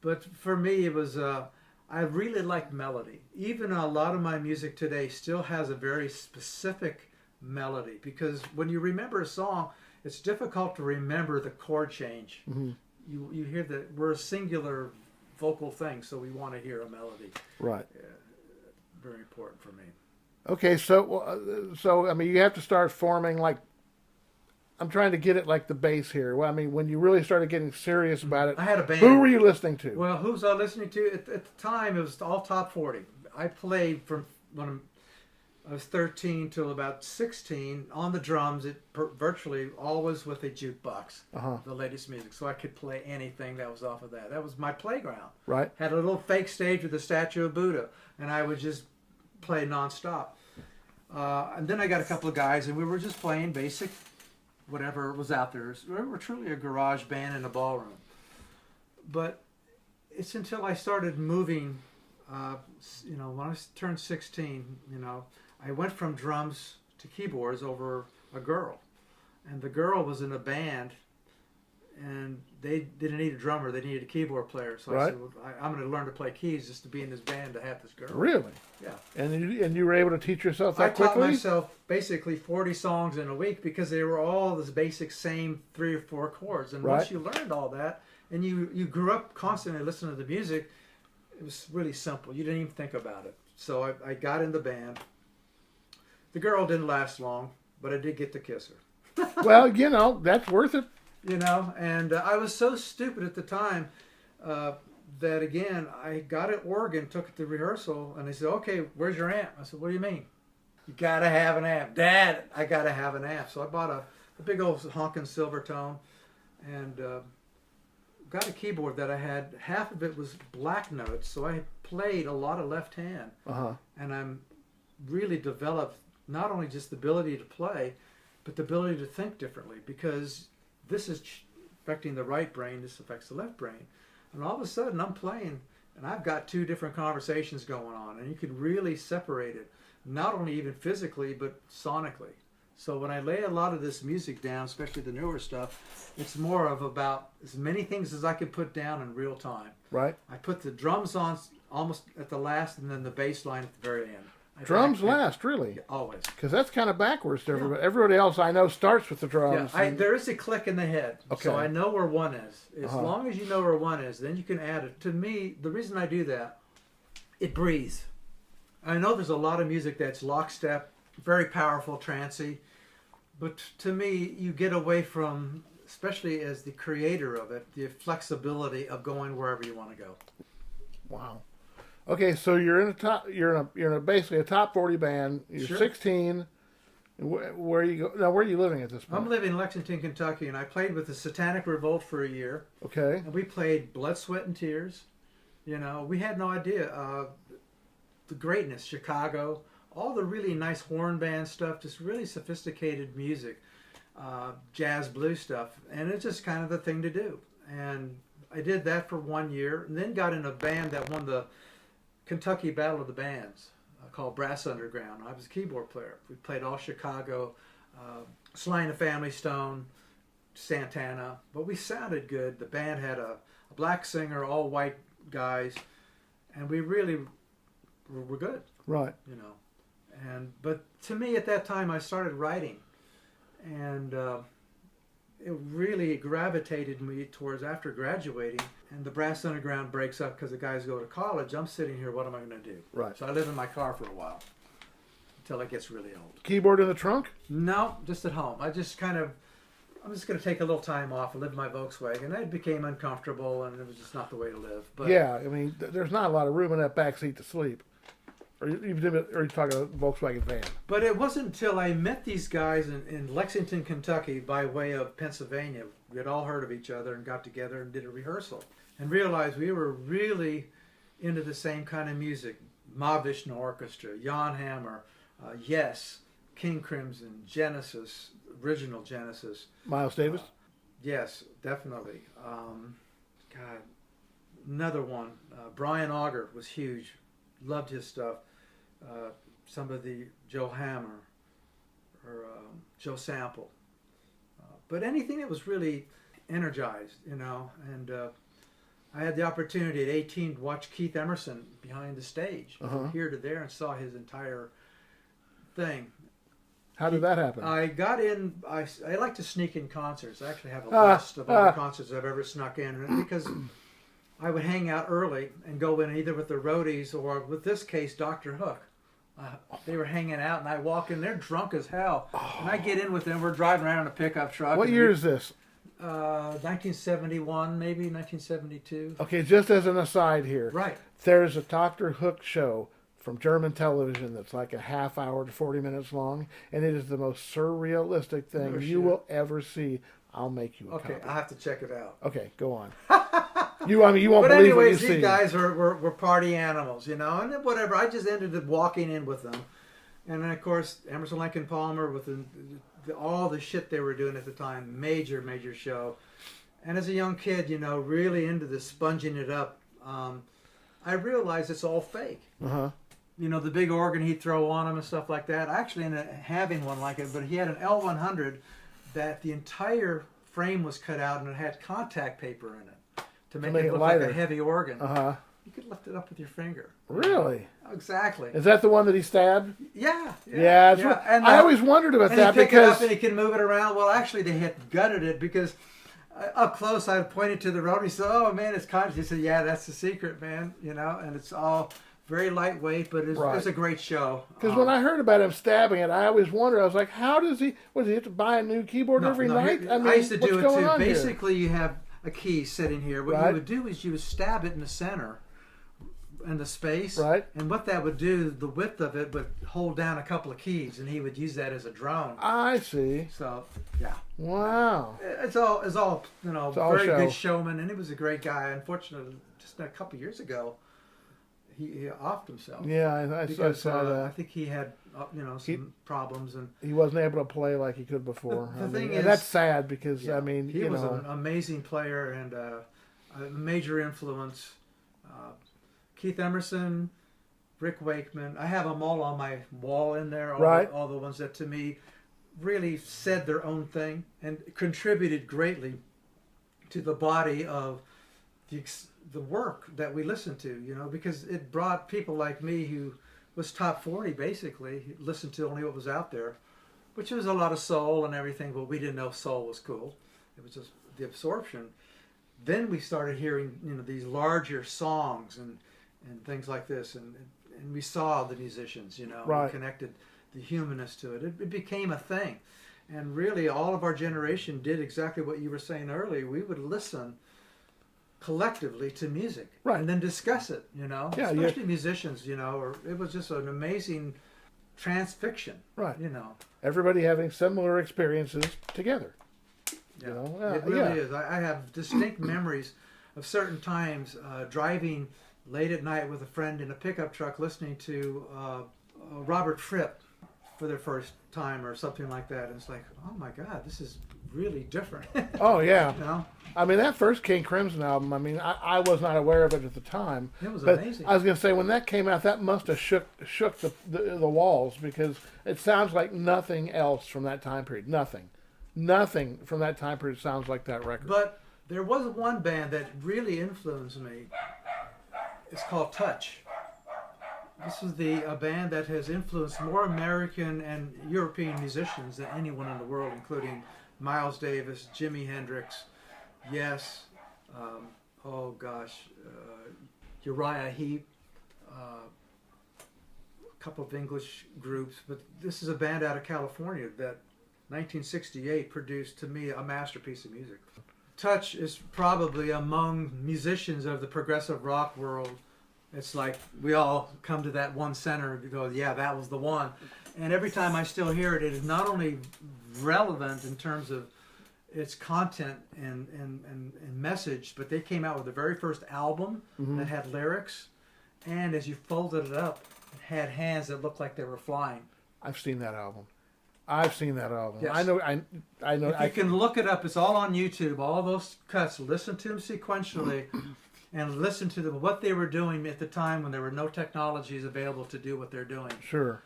But for me, it was, I really like melody. Even a lot of my music today still has a very specific melody, because when you remember a song, it's difficult to remember the chord change. Mm-hmm. You hear that we're a singular vocal thing, so we want to hear a melody. Right. Very important for me. Okay, so I mean, you have to start forming, like, I'm trying to get it like the bass here. Well, I mean, when you really started getting serious about it, I had a band. Who were you listening to? Well, who was I listening to? At the time, it was all top 40. I played from when I was 13 till about 16 on the drums. Virtually always with a jukebox, the latest music, so I could play anything that was off of that. That was my playground. Right. Had a little fake stage with the statue of Buddha, and I would just play nonstop. And then I got a couple of guys, and we were just playing basic, whatever was out there. We were truly a garage band in a ballroom. But it's until I started moving, when I turned 16, I went from drums to keyboards over a girl. And the girl was in a band, and they didn't need a drummer, they needed a keyboard player. So I said, well, I'm going to learn to play keys just to be in this band to have this girl. Really? Yeah. And you were able to teach yourself that quickly? I taught myself basically 40 songs in a week, because they were all this basic same 3 or 4 chords. And once you learned all that, and you grew up constantly listening to the music, it was really simple. You didn't even think about it. So I got in the band. The girl didn't last long, but I did get to kiss her. Well, that's worth it. And I was so stupid at the time that, again, I got an organ, took it to rehearsal, and they said, okay, where's your amp? I said, what do you mean? You got to have an amp. Dad, I got to have an amp. So I bought a big old honking Silvertone and got a keyboard that I had. Half of it was black notes, so I played a lot of left hand. And I'm really developed not only just the ability to play, but the ability to think differently, because this is affecting the right brain, this affects the left brain. And all of a sudden I'm playing, and I've got 2 different conversations going on, and you can really separate it, not only even physically, but sonically. So when I lay a lot of this music down, especially the newer stuff, it's more of about as many things as I can put down in real time. Right. I put the drums on almost at the last, and then the bass line at the very end. Drums last, really? Always. Because that's kind of backwards to everybody. Everybody else I know starts with the drums. Yeah, there is a click in the head, so I know where 1 is. As long as you know where 1 is, then you can add it. To me, the reason I do that, it breathes. I know there's a lot of music that's lockstep, very powerful, trancey, but to me, you get away from, especially as the creator of it, the flexibility of going wherever you want to go. Wow. Okay, so you're in a basically a top 40 band. You're 16. Where are you living at this point? I'm living in Lexington, Kentucky, and I played with the Satanic Revolt for a year. Okay. And we played Blood, Sweat, and Tears. We had no idea the greatness. Chicago, all the really nice horn band stuff, just really sophisticated music, jazz, blues stuff, and it's just kind of the thing to do. And I did that for 1 year, and then got in a band that won the Kentucky Battle of the Bands called Brass Underground. I was a keyboard player. We played all Chicago, Sly and the Family Stone, Santana, but we sounded good. The band had a black singer, all white guys, and we really were good. Right. But to me at that time I started writing, and it really gravitated me towards after graduating, and the Brass Underground breaks up because the guys go to college. I'm sitting here, what am I going to do? Right. So I live in my car for a while until it gets really old. Keyboard in the trunk? No, just at home. I'm just going to take a little time off and live in my Volkswagen. It became uncomfortable, and it was just not the way to live. But Yeah, I mean, there's not a lot of room in that back seat to sleep. Or you talking a Volkswagen van? But it wasn't until I met these guys in Lexington, Kentucky, by way of Pennsylvania. We had all heard of each other and got together and did a rehearsal and realized we were really into the same kind of music. Ma Vishnu Orchestra, Jan Hammer, Yes, King Crimson, Genesis, original Genesis. Miles Davis? Yes, definitely. God, another one. Brian Auger was huge. Loved his stuff. Some of the Joe Hammer or Joe Sample. But anything that was really energized, and I had the opportunity at 18 to watch Keith Emerson behind the stage, from here to there, and saw his entire thing. How did that happen? I got in. I like to sneak in concerts. I actually have a list of all the concerts I've ever snuck in, because I would hang out early and go in either with the roadies or, with this case, Dr. Hook. They were hanging out, and I walk in. They're drunk as hell, and I get in with them. We're driving around in a pickup truck. What year is this? 1971, maybe 1972. Okay, just as an aside here. Right. There's a Dr. Hook show from German television that's like a half hour to 40 minutes long, and it is the most surrealistic thing you will ever see. I'll make you a copy. I'll have to check it out. Okay, go on. You won't But believe what you anyways, see. these guys were party animals, and then whatever. I just ended up walking in with them, and then of course Emerson, Lake and Palmer with all the shit they were doing at the time, major show. And as a young kid, really into the sponging it up, I realized it's all fake. The big organ he'd throw on him and stuff like that. I actually ended up having one like it, but he had an L100 that the entire frame was cut out and it had contact paper in it to make it look lighter. like a heavy organ. You could lift it up with your finger. Really? Exactly. Is that the one that he stabbed? Yeah. And I always wondered about and that he pick it up because and he can move it around. Well, actually, they had gutted it because up close I pointed to the road. He said, "Oh man, it's conscious." He said, "Yeah, that's the secret, man. And it's all very lightweight, but it's a great show." Because when I heard about him stabbing it, I always wondered. I was like, "How does he? Does he have to buy a new keyboard every night?" I used to do it too. Here? Basically, you have a key sitting here. What you would do is you would stab it in the center, in the space. Right. And what that would do, the width of it would hold down a couple of keys, and he would use that as a drone. I see. So, yeah. Wow. It's all very show. good showman, and he was a great guy. Unfortunately, just a couple of years ago, he offed himself. Yeah, I saw that. I think he had some problems, and he wasn't able to play like he could before. The thing is, and that's sad because he was an amazing player and a major influence. Keith Emerson, Rick Wakeman. I have them all on my wall in there. All the ones that to me really said their own thing and contributed greatly to the body of the work that we listened to, because it brought people like me who was top 40 basically, listened to only what was out there, which was a lot of soul and everything, but we didn't know soul was cool. It was just the absorption. Then we started hearing, these larger songs and things like this, and we saw the musicians, we connected the humanist to it. It became a thing. And really all of our generation did exactly what you were saying earlier. We would listen collectively to music and then discuss it, especially musicians, it was just an amazing transfiction, everybody having similar experiences together. It really is. I have distinct memories of certain times driving late at night with a friend in a pickup truck listening to Robert Fripp for their first time or something like that. And it's like, oh my God, this is really different. Oh, yeah. I mean, that first King Crimson album, I was not aware of it at the time. It was amazing. I was going to say, when that came out, that must have shook the walls, because it sounds like nothing else from that time period. Nothing from that time period sounds like that record. But there was one band that really influenced me. It's called Touch. This is a band that has influenced more American and European musicians than anyone in the world, including Miles Davis, Jimi Hendrix, Yes, oh gosh, Uriah Heep, a couple of English groups, but this is a band out of California that 1968 produced, to me, a masterpiece of music. Touch is probably among musicians of the progressive rock world. It's like we all come to that one center and go, yeah, that was the one. And every time I still hear it, it is not only relevant in terms of its content and message, but they came out with the very first album that had lyrics, and as you folded it up, it had hands that looked like they were flying. I've seen that album. Yes. I know. If you can look it up, it's all on YouTube. All those cuts. Listen to them sequentially, and listen to them, what they were doing at the time when there were no technologies available to do what they're doing. Sure.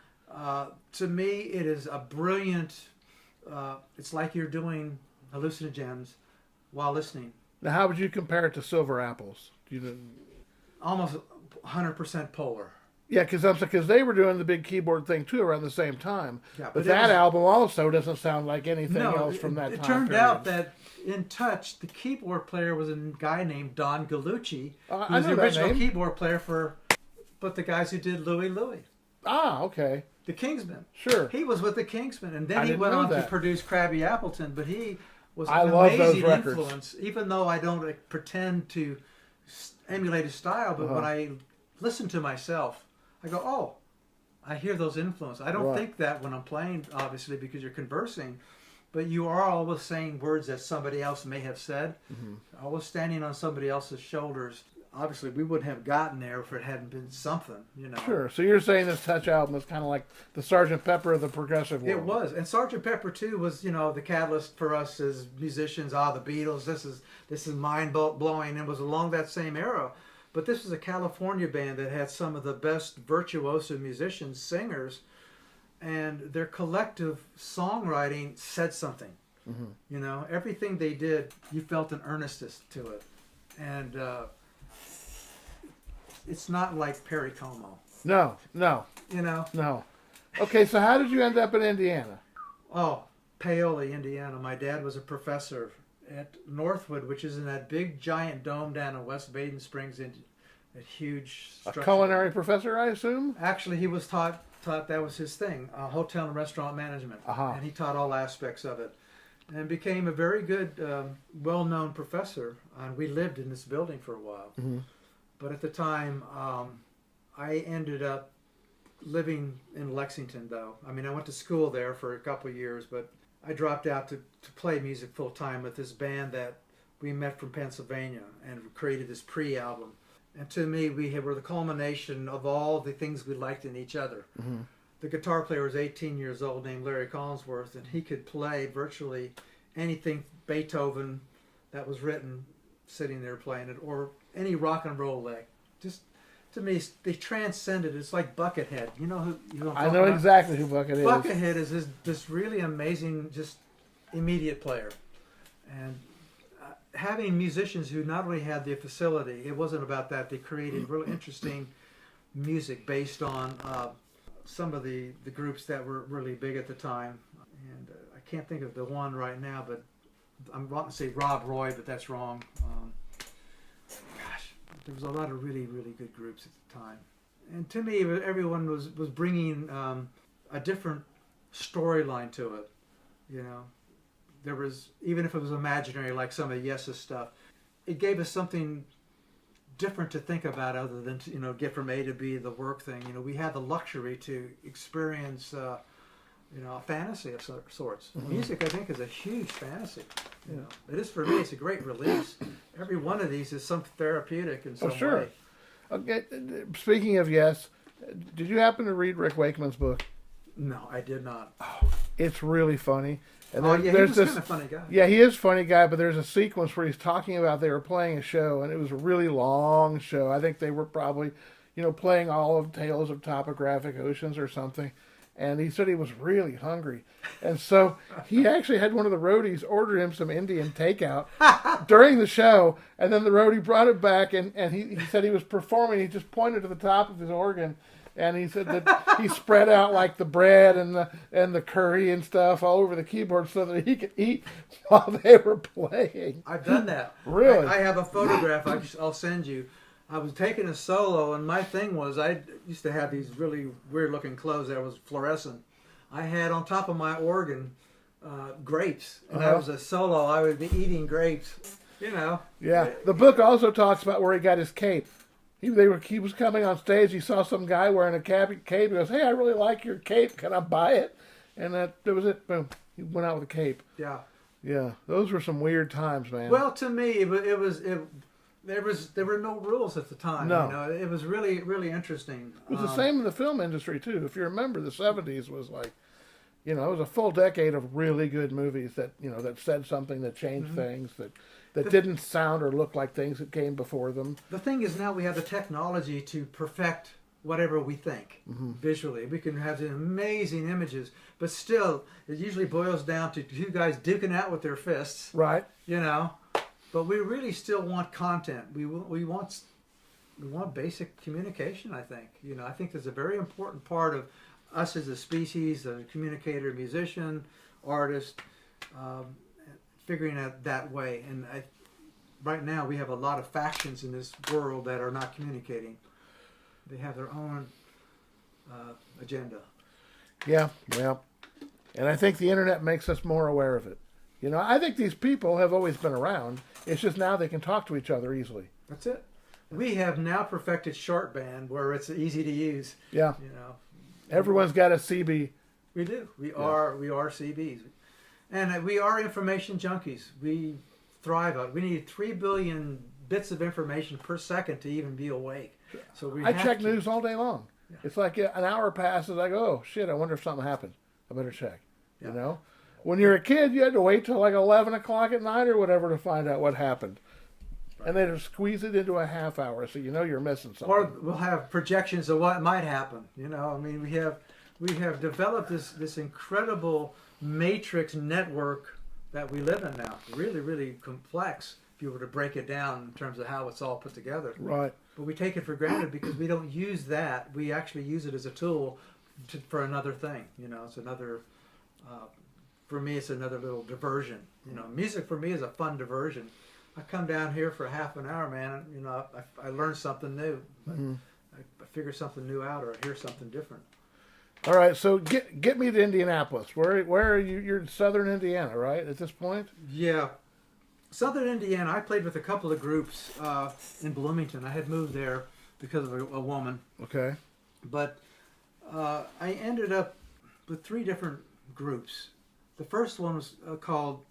To me, it is a brilliant. It's like you're doing hallucinogens while listening. Now, how would you compare it to Silver Apples? Almost 100% polar. Yeah, because they were doing the big keyboard thing too around the same time. Yeah, but that album also doesn't sound like anything else from that time. It turned out that in Touch, the keyboard player was a guy named Don Gallucci, who was the original keyboard player but the guys who did Louie Louie. Ah, okay. The Kingsmen. He He was with the Kingsmen, and then he went on to produce Krabby Appleton, but he was an amazing influence, even though I don't pretend to emulate his style, but when I listen to myself, I go, oh, I hear those influences. I don't think that when I'm playing, obviously, because you're conversing, but you are always saying words that somebody else may have said, always standing on somebody else's shoulders. Obviously, we wouldn't have gotten there if it hadn't been something, you know. Sure. So you're saying this Touch album is kind of like the Sgt. Pepper of the progressive world. It was. And Sgt. Pepper, too, was, the catalyst for us as musicians. The Beatles, this is mind-blowing, and was along that same era. But this was a California band that had some of the best virtuoso musicians, singers, and their collective songwriting said something. Everything they did, you felt an earnestness to it. And it's not like Perry Como. No. No. Okay, so how did you end up in Indiana? Oh, Paoli, Indiana. My dad was a professor at Northwood, which is in that big giant dome down in West Baden Springs, in a huge structure. A culinary professor, I assume? Actually, he was taught that was his thing, hotel and restaurant management. And he taught all aspects of it. And became a very good, well-known professor. And we lived in this building for a while. But at the time, I ended up living in Lexington, though. I mean, I went to school there for a couple of years, but I dropped out to play music full-time with this band that we met from Pennsylvania and created this pre-album. And to me, we were the culmination of all the things we liked in each other. The guitar player was 18 years old, named Larry Collinsworth, and he could play virtually anything Beethoven that was written, sitting there playing it, or any rock and roll leg. Just, to me, they transcended. It's like Buckethead. You know who I know exactly who Buckethead is. Buckethead is this really amazing, just immediate player. And having musicians who not only had the facility, it wasn't about that. They created really interesting music based on some of the groups that were really big at the time. And I can't think of the one right now, but I'm about to say Rob Roy, but that's wrong. There was a lot of really, really good groups at the time. And to me, everyone was bringing a different storyline to it. There was, even if it was imaginary, like some of Yes's stuff, it gave us something different to think about other than to, get from A to B, the work thing. We had the luxury to experience, a fantasy of sorts. Music, I think, is a huge fantasy. It is for me. It's a great release. Every one of these is some therapeutic in some way. Okay. Speaking of Yes, did you happen to read Rick Wakeman's book? No, I did not. Oh, it's really funny. And he was kind of a funny guy. Yeah, he is a funny guy, but there's a sequence where he's talking about they were playing a show, and it was a really long show. I think they were probably, playing all of Tales of Topographic Oceans or something. And he said he was really hungry. And so he actually had one of the roadies order him some Indian takeout during the show. And then the roadie brought it back, and he said he was performing. He just pointed to the top of his organ And he said that he spread out like the bread and the curry and stuff all over the keyboard so that he could eat while they were playing. I've done that. Really? I have a photograph I'll send you. I was taking a solo, and my thing was I used to have these really weird-looking clothes that was fluorescent. I had on top of my organ grapes, and that was a solo. I would be eating grapes, you know. Yeah. The book also talks about where he got his cape. He was coming on stage. He saw some guy wearing a cape. He goes, "Hey, I really like your cape. Can I buy it?" And that was it. Boom. He went out with a cape. Yeah. Yeah. Those were some weird times, man. Well, to me, there were no rules at the time. No. You know, it was really, really interesting. It was the same in the film industry too. If you remember, the '70s was like, it was a full decade of really good movies that that said something, that changed things, that didn't sound or look like things that came before them. The thing is, now we have the technology to perfect whatever we think visually. We can have amazing images, but still, it usually boils down to two guys duking out with their fists. Right. But we really still want content. We want basic communication. I think. I think there's a very important part of us as a species, a communicator, musician, artist, figuring out that way. And right now we have a lot of factions in this world that are not communicating. They have their own agenda. Yeah, well, and I think the internet makes us more aware of it. I think these people have always been around. It's just now they can talk to each other easily. That's it. We have now perfected short band where it's easy to use. Yeah. Everyone's got a CB. We do. We are CBs. And we are information junkies. We thrive on it. We need 3 billion bits of information per second to even be awake. So I check news all day long. Yeah. It's like an hour passes, I go, oh, shit, I wonder if something happened. I better check. Yeah. When you're a kid, you had to wait till like 11 o'clock at night or whatever to find out what happened. Right. And they'd squeeze it into a half hour, so you're missing something. Or we'll have projections of what might happen. We have developed this incredible matrix network that we live in now. Really, really complex if you were to break it down in terms of how it's all put together. Right. But we take it for granted because we don't use that. We actually use it as a tool for another thing. It's another. For me, it's another little diversion. Music for me is a fun diversion. I come down here for half an hour, man. I learn something new. I figure something new out, or I hear something different. All right, so get me to Indianapolis. Where are you? You're in southern Indiana, right? At this point? Yeah, southern Indiana. I played with a couple of groups in Bloomington. I had moved there because of a woman. Okay. But I ended up with 3 different groups. The first one was called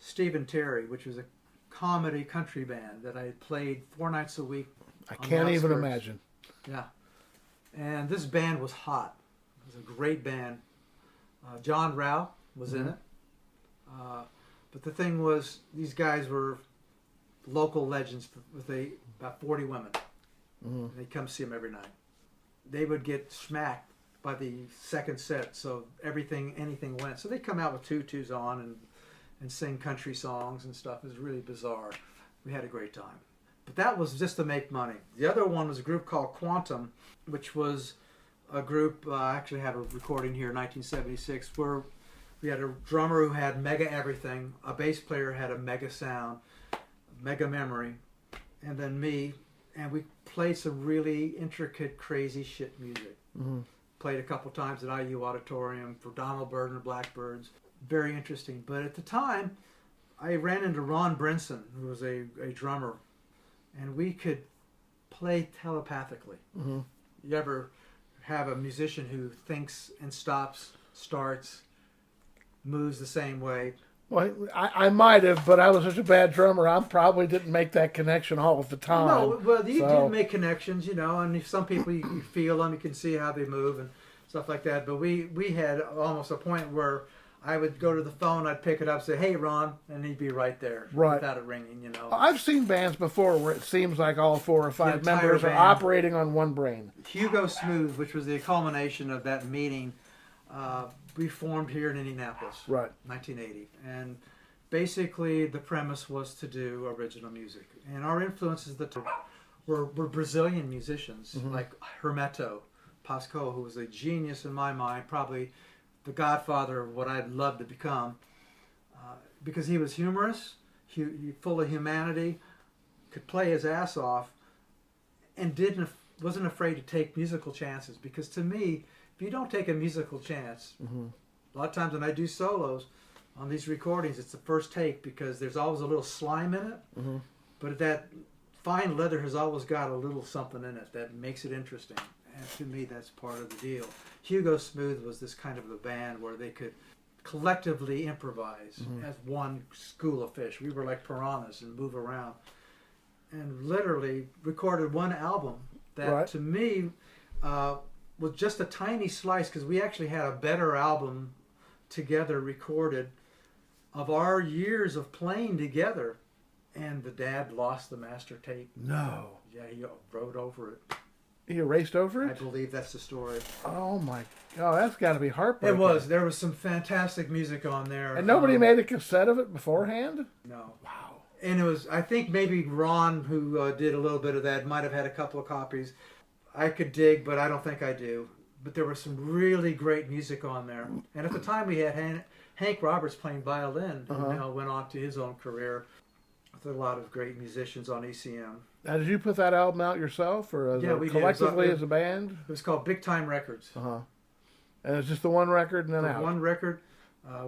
Steve and Terry, which was a comedy country band that I played 4 nights a week. I can't even imagine. Yeah. And this band was hot. It was a great band. John Rao was in it. But the thing was, these guys were local legends with about 40 women. And they'd come see them every night. They would get smacked by the second set, so anything went. So they'd come out with tutus on and sing country songs and stuff. It was really bizarre. We had a great time. But that was just to make money. The other one was a group called Quantum, which was a group, I actually have a recording here in 1976, where we had a drummer who had mega everything, a bass player had a mega sound, mega memory, and then me, and we played some really intricate, crazy shit music. Played a couple times at IU Auditorium for Donald Byrd and the Blackbirds. Very interesting. But at the time, I ran into Ron Brinson, who was a drummer, and we could play telepathically. You ever have a musician who thinks and stops, starts, moves the same way? Well, I might have, but I was such a bad drummer, I probably didn't make that connection all of the time. No, well, you do make connections, and some people you feel them, you can see how they move and stuff like that. But we had almost a point where I would go to the phone, I'd pick it up, say, "Hey, Ron," and he'd be right there, without it ringing. I've seen bands before where it seems like all 4 or 5 members are operating on one brain. Hugo Smooth, which was the culmination of that meeting, we formed here in Indianapolis, right, 1980, and basically the premise was to do original music, and our influences were Brazilian musicians like Hermeto, Pascoe, who was a genius in my mind, probably the godfather of what I'd love to become, because he was humorous, full of humanity, could play his ass off, and wasn't afraid to take musical chances. Because to me, if you don't take a musical chance, a lot of times when I do solos on these recordings, it's the first take because there's always a little slime in it, but that fine leather has always got a little something in it that makes it interesting. And to me, that's part of the deal. Hugo Smooth was this kind of a band where they could collectively improvise as one school of fish. We were like piranhas and move around. And literally recorded one album that to me was just a tiny slice, because we actually had a better album together recorded of our years of playing together. And the dad lost the master tape. No. Yeah, he wrote over it. He erased over it? I believe that's the story. Oh my God, that's got to be heartbreaking. It was. There was some fantastic music on there. And nobody made a cassette of it beforehand? No. Wow. And it was, I think maybe Ron, who did a little bit of that, might have had a couple of copies. I could dig, but I don't think I do. But there was some really great music on there. And at the time we had Hank Roberts playing violin, who now went on to his own career with a lot of great musicians on ECM. Now, did you put that album out yourself, or we collectively did. as a band? It was called Big Time Records. And it's just the one record and then out? One record.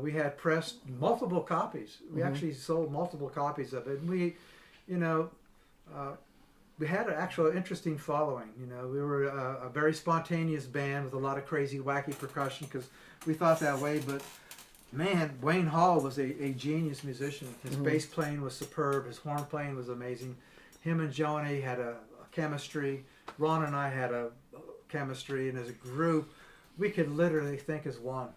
We had pressed multiple copies. We actually sold multiple copies of it. And we, we had an actual interesting following. We were a very spontaneous band with a lot of crazy, wacky percussion, because we thought that way. But man, Wayne Hall was a genius musician. His bass playing was superb. His horn playing was amazing. Him and Joni had a chemistry. Ron and I had a chemistry, and as a group, we could literally think as one.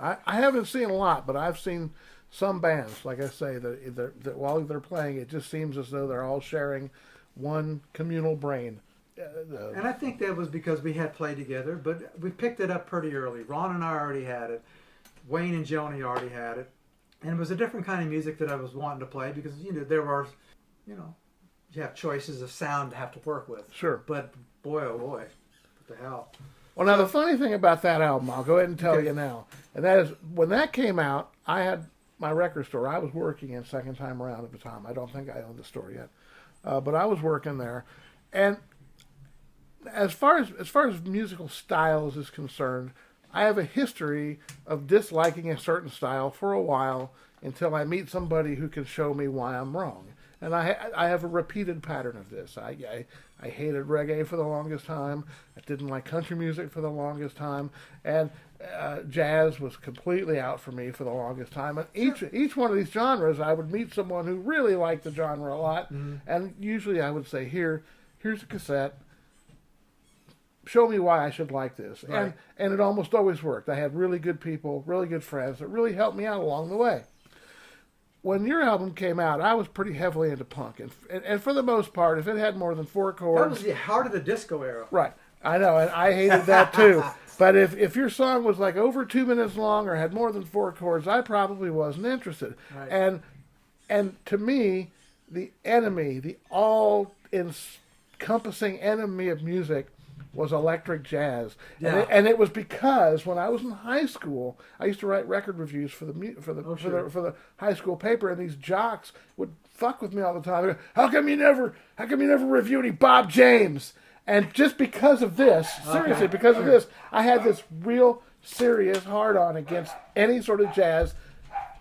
I haven't seen a lot, but I've seen some bands, like I say, that while they're playing, it just seems as though they're all sharing one communal brain. And I think that was because we had played together, but we picked it up pretty early. Ron and I already had it. Wayne and Joni already had it. And it was a different kind of music that I was wanting to play, because, there were, you have choices of sound to have to work with. Sure. But boy, oh boy, what the hell. Well, now the funny thing about that album, I'll go ahead and tell you now, and that is, when that came out, I had my record store. I was working in Second Time Around at the time. I don't think I owned the store yet, but I was working there. And as far as musical styles is concerned, I have a history of disliking a certain style for a while until I meet somebody who can show me why I'm wrong. And I have a repeated pattern of this. I hated reggae for the longest time. I didn't like country music for the longest time. And jazz was completely out for me for the longest time. And each one of these genres, I would meet someone who really liked the genre a lot. And usually I would say, here's a cassette. Show me why I should like this. Right. And it almost always worked. I had really good people, really good friends that really helped me out along the way. When your album came out, I was pretty heavily into punk. And for the most part, if it had more than 4 chords... That was the heart of the disco era. Right. I know, and I hated that too. But if your song was like over 2 minutes long or had more than 4 chords, I probably wasn't interested. Right. And to me, the enemy, the all-encompassing enemy of music was electric jazz. Yeah. And it was because when I was in high school, I used to write record reviews for the high school paper, and these jocks would fuck with me all the time. They'd go, how come you never review any Bob James? And just because of this, seriously, because of this, I had this real serious hard-on against any sort of jazz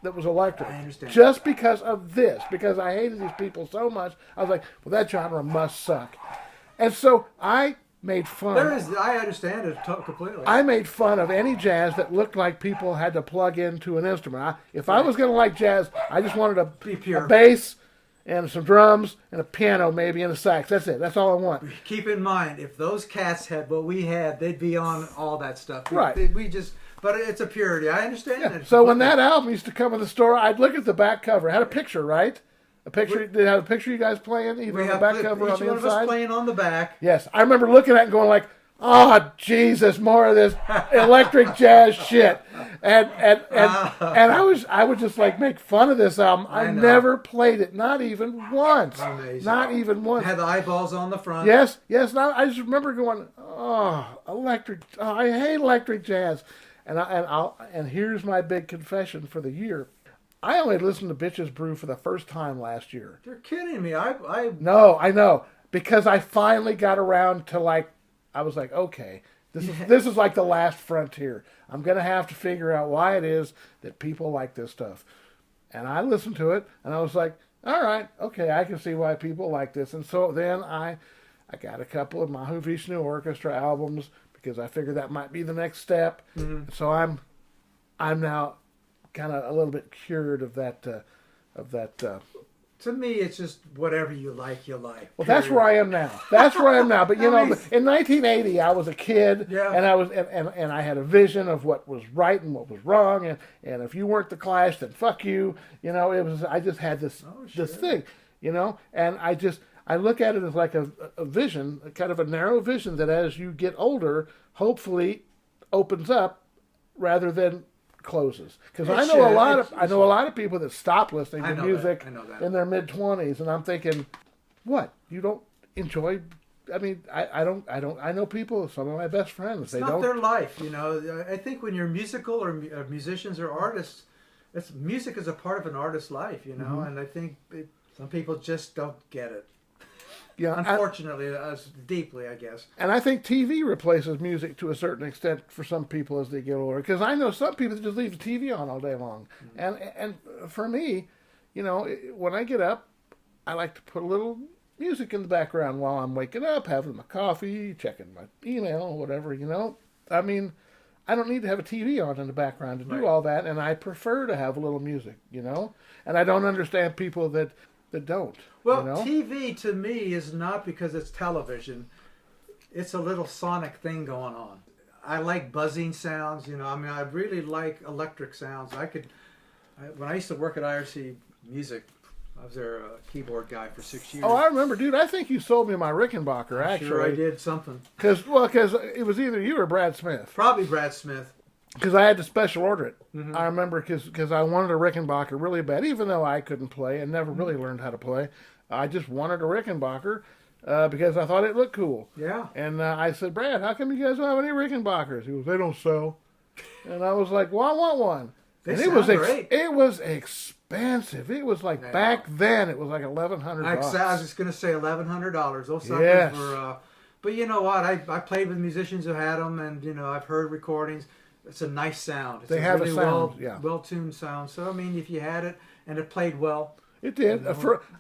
that was electric. I understand. Just because of this, because I hated these people so much, I was like, well, that genre must suck. And so I made fun. I understand it completely. I made fun of any jazz that looked like people had to plug into an instrument. If I was going to like jazz, I just wanted a bass and some drums and a piano maybe and a sax. That's it. That's all I want. Keep in mind, if those cats had what we had, they'd be on all that stuff. Right. But it's a purity. I understand that. So when that album used to come in the store, I'd look at the back cover. It had a picture, right? A picture. Did it have a picture of you guys playing? Either on the back cover or on the inside? Each one of us playing on the back. Yes. I remember looking at it and going like, oh, Jesus, more of this electric jazz shit. And I would just like make fun of this album. I never played it, not even once. Amazing. Not even once. Had the eyeballs on the front. Yes. No, I just remember going, Oh, electric! Oh, I hate electric jazz. And here's my big confession for the year. I only listened to Bitches Brew for the first time last year. You're kidding me. I No, I know, because I finally got around to I was like, okay, this is like the last frontier. I'm gonna have to figure out why it is that people like this stuff. And I listened to it, and I was like, all right, okay, I can see why people like this. And so then I got a couple of Mahu Vishnu Orchestra albums because I figured that might be the next step. Mm-hmm. So I'm now kind of a little bit cured of that. To me, it's just whatever you like, you like. Well, that's where I am now. That's where I am now. But you know, in 1980, I was a kid, Yeah. and I was and I had a vision of what was right and what was wrong, and if you weren't the Clash, then fuck you. You know, I just had this this thing, you know, and I look at it as like a vision, a kind of a narrow vision that as you get older, hopefully opens up rather than closes. Because I know a lot of people that stop listening to music in their mid-20s, and I'm thinking, what? You don't enjoy? I mean, I don't. I know people. Some of my best friends. It's not their life, you know. I think when you're musical or musicians or artists, music is a part of an artist's life, you know. Mm-hmm. And I think some people just don't get it. Yeah, unfortunately, as deeply, I guess. And I think TV replaces music to a certain extent for some people as they get older. Because I know some people that just leave the TV on all day long. Mm-hmm. And for me, you know, when I get up, I like to put a little music in the background while I'm waking up, having my coffee, checking my email, whatever, you know. I mean, I don't need to have a TV on in the background to do all that, and I prefer to have a little music, you know. And I don't understand people that don't. Well, you know? TV to me is not because it's television. It's a little sonic thing going on. I like buzzing sounds, you know. I mean, I really like electric sounds. When I used to work at IRC Music, I was their keyboard guy for 6 years. Oh, I remember, dude. I think you sold me my Rickenbacker, actually. Sure, I did something. Because it was either you or Brad Smith. Probably Brad Smith. Because I had to special order it. Mm-hmm. I remember because I wanted a Rickenbacker really bad, even though I couldn't play and never really learned how to play. I just wanted a Rickenbacker because I thought it looked cool. Yeah. And I said, Brad, how come you guys don't have any Rickenbackers? He goes, they don't sell. And I was like, well, I want one. They and sound great. It was expensive. It was like back then. It was like $1,100. I was just going to say $1,100. Those suckers were. But you know what? I played with musicians who had them, and you know I've heard recordings. It's a nice sound. It's they have really a sound, well-tuned sound. So I mean, if you had it and it played well, it did.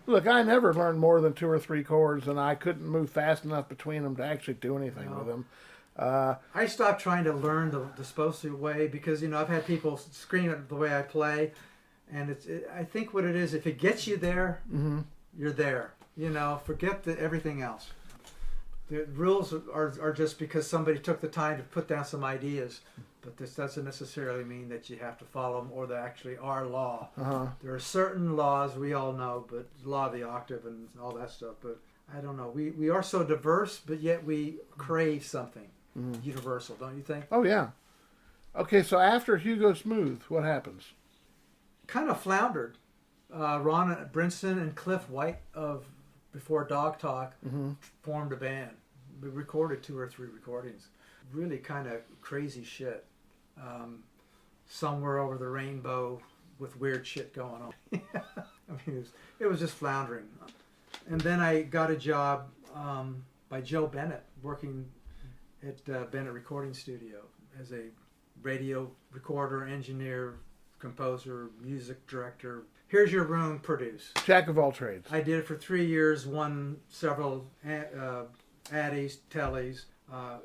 Look, I never learned more than 2 or 3 chords, and I couldn't move fast enough between them to actually do anything with them. I stopped trying to learn the Sposy way because you know I've had people scream at the way I play, and I think what it is, if it gets you there, you're there. You know, forget everything else. The rules are just because somebody took the time to put down some ideas. But this doesn't necessarily mean that you have to follow them or they actually are law. There are certain laws we all know, but law of the octave and all that stuff. But I don't know. We are so diverse, but yet we crave something universal, don't you think? Oh, yeah. Okay, so after Hugo Smooth, what happens? Kind of floundered. Ron Brinson and Cliff White of Before Dog Talk formed a band. We recorded 2 or 3 recordings. Really kind of crazy shit. Somewhere over the rainbow with weird shit going on. I mean, it was just floundering. And then I got a job by Joe Bennett working at Bennett Recording Studio as a radio recorder, engineer, composer, music director. Here's your room, produce. Jack of all trades. I did it for 3 years, won several Addies, Tellys.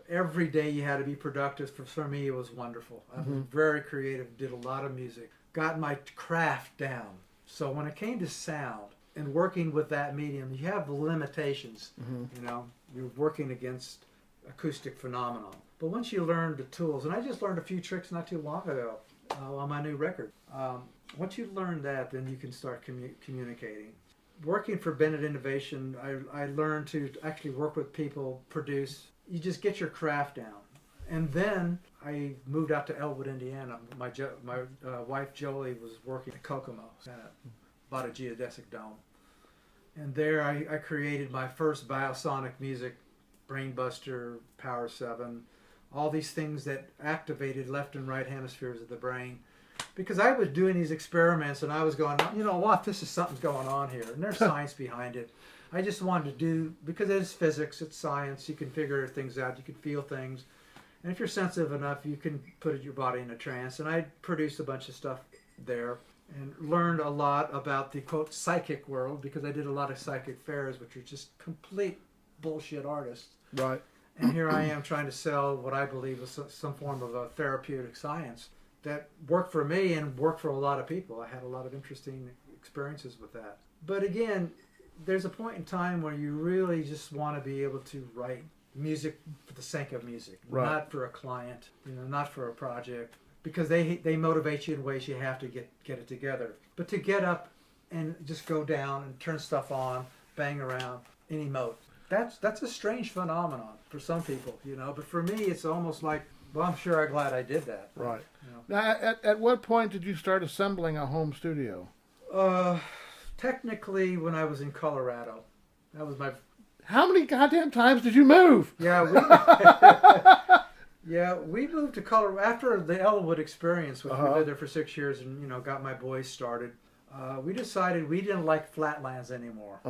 Every day you had to be productive. For me, it was wonderful. I was very creative, did a lot of music, got my craft down. So when it came to sound and working with that medium, you have limitations. You know, you're working against acoustic phenomenon. But once you learn the tools, and I just learned a few tricks not too long ago on my new record. Once you learn that, then you can start communicating. Working for Bennett Innovation, I learned to actually work with people, produce. You just get your craft down. And then I moved out to Elwood, Indiana. My wife Jolie was working at Kokomo, bought a geodesic dome. And there I created my first biosonic music Brainbuster, Power 7, all these things that activated left and right hemispheres of the brain. Because I was doing these experiments and I was going, you know what, something's going on here. And there's science behind it. I just wanted to do, because it's physics, it's science, you can figure things out, you can feel things. And if you're sensitive enough, you can put your body in a trance. And I produced a bunch of stuff there and learned a lot about the, quote, psychic world, because I did a lot of psychic fairs, which are just complete bullshit artists. Right. And here I am trying to sell what I believe is some form of a therapeutic science that worked for me and worked for a lot of people. I had a lot of interesting experiences with that. But again, there's a point in time where you really just want to be able to write music for the sake of music, right. Not for a client, not for a project, because they motivate you in ways you have to get it together. But to get up and just go down and turn stuff on, bang around, any mode, that's a strange phenomenon for some people, But for me, it's almost like, well, I'm sure I'm glad I did that. Right. Now, at what point did you start assembling a home studio? Technically, when I was in Colorado. That was my... How many goddamn times did you move? Yeah, we moved to Colorado after the Elwood experience, which we lived there for 6 years and, got my boys started. We decided we didn't like flatlands anymore.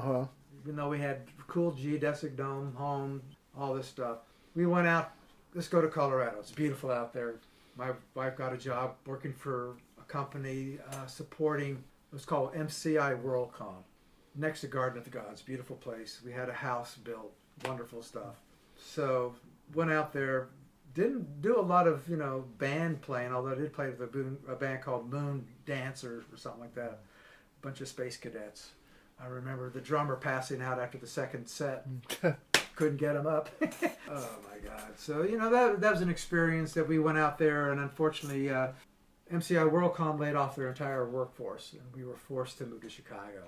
Even though we had cool geodesic dome, home, all this stuff. We went out, let's go to Colorado. It's beautiful out there. My wife got a job working for a company supporting what's called MCI WorldCom, next to Garden of the Gods. Beautiful place. We had a house built. Wonderful stuff. So went out there. Didn't do a lot of band playing, although I did play with a band called Moon Dancers or something like that. A bunch of space cadets. I remember the drummer passing out after the second set. Couldn't get him up. Oh my God. So, that was an experience that we went out there, and unfortunately MCI WorldCom laid off their entire workforce, and we were forced to move to Chicago.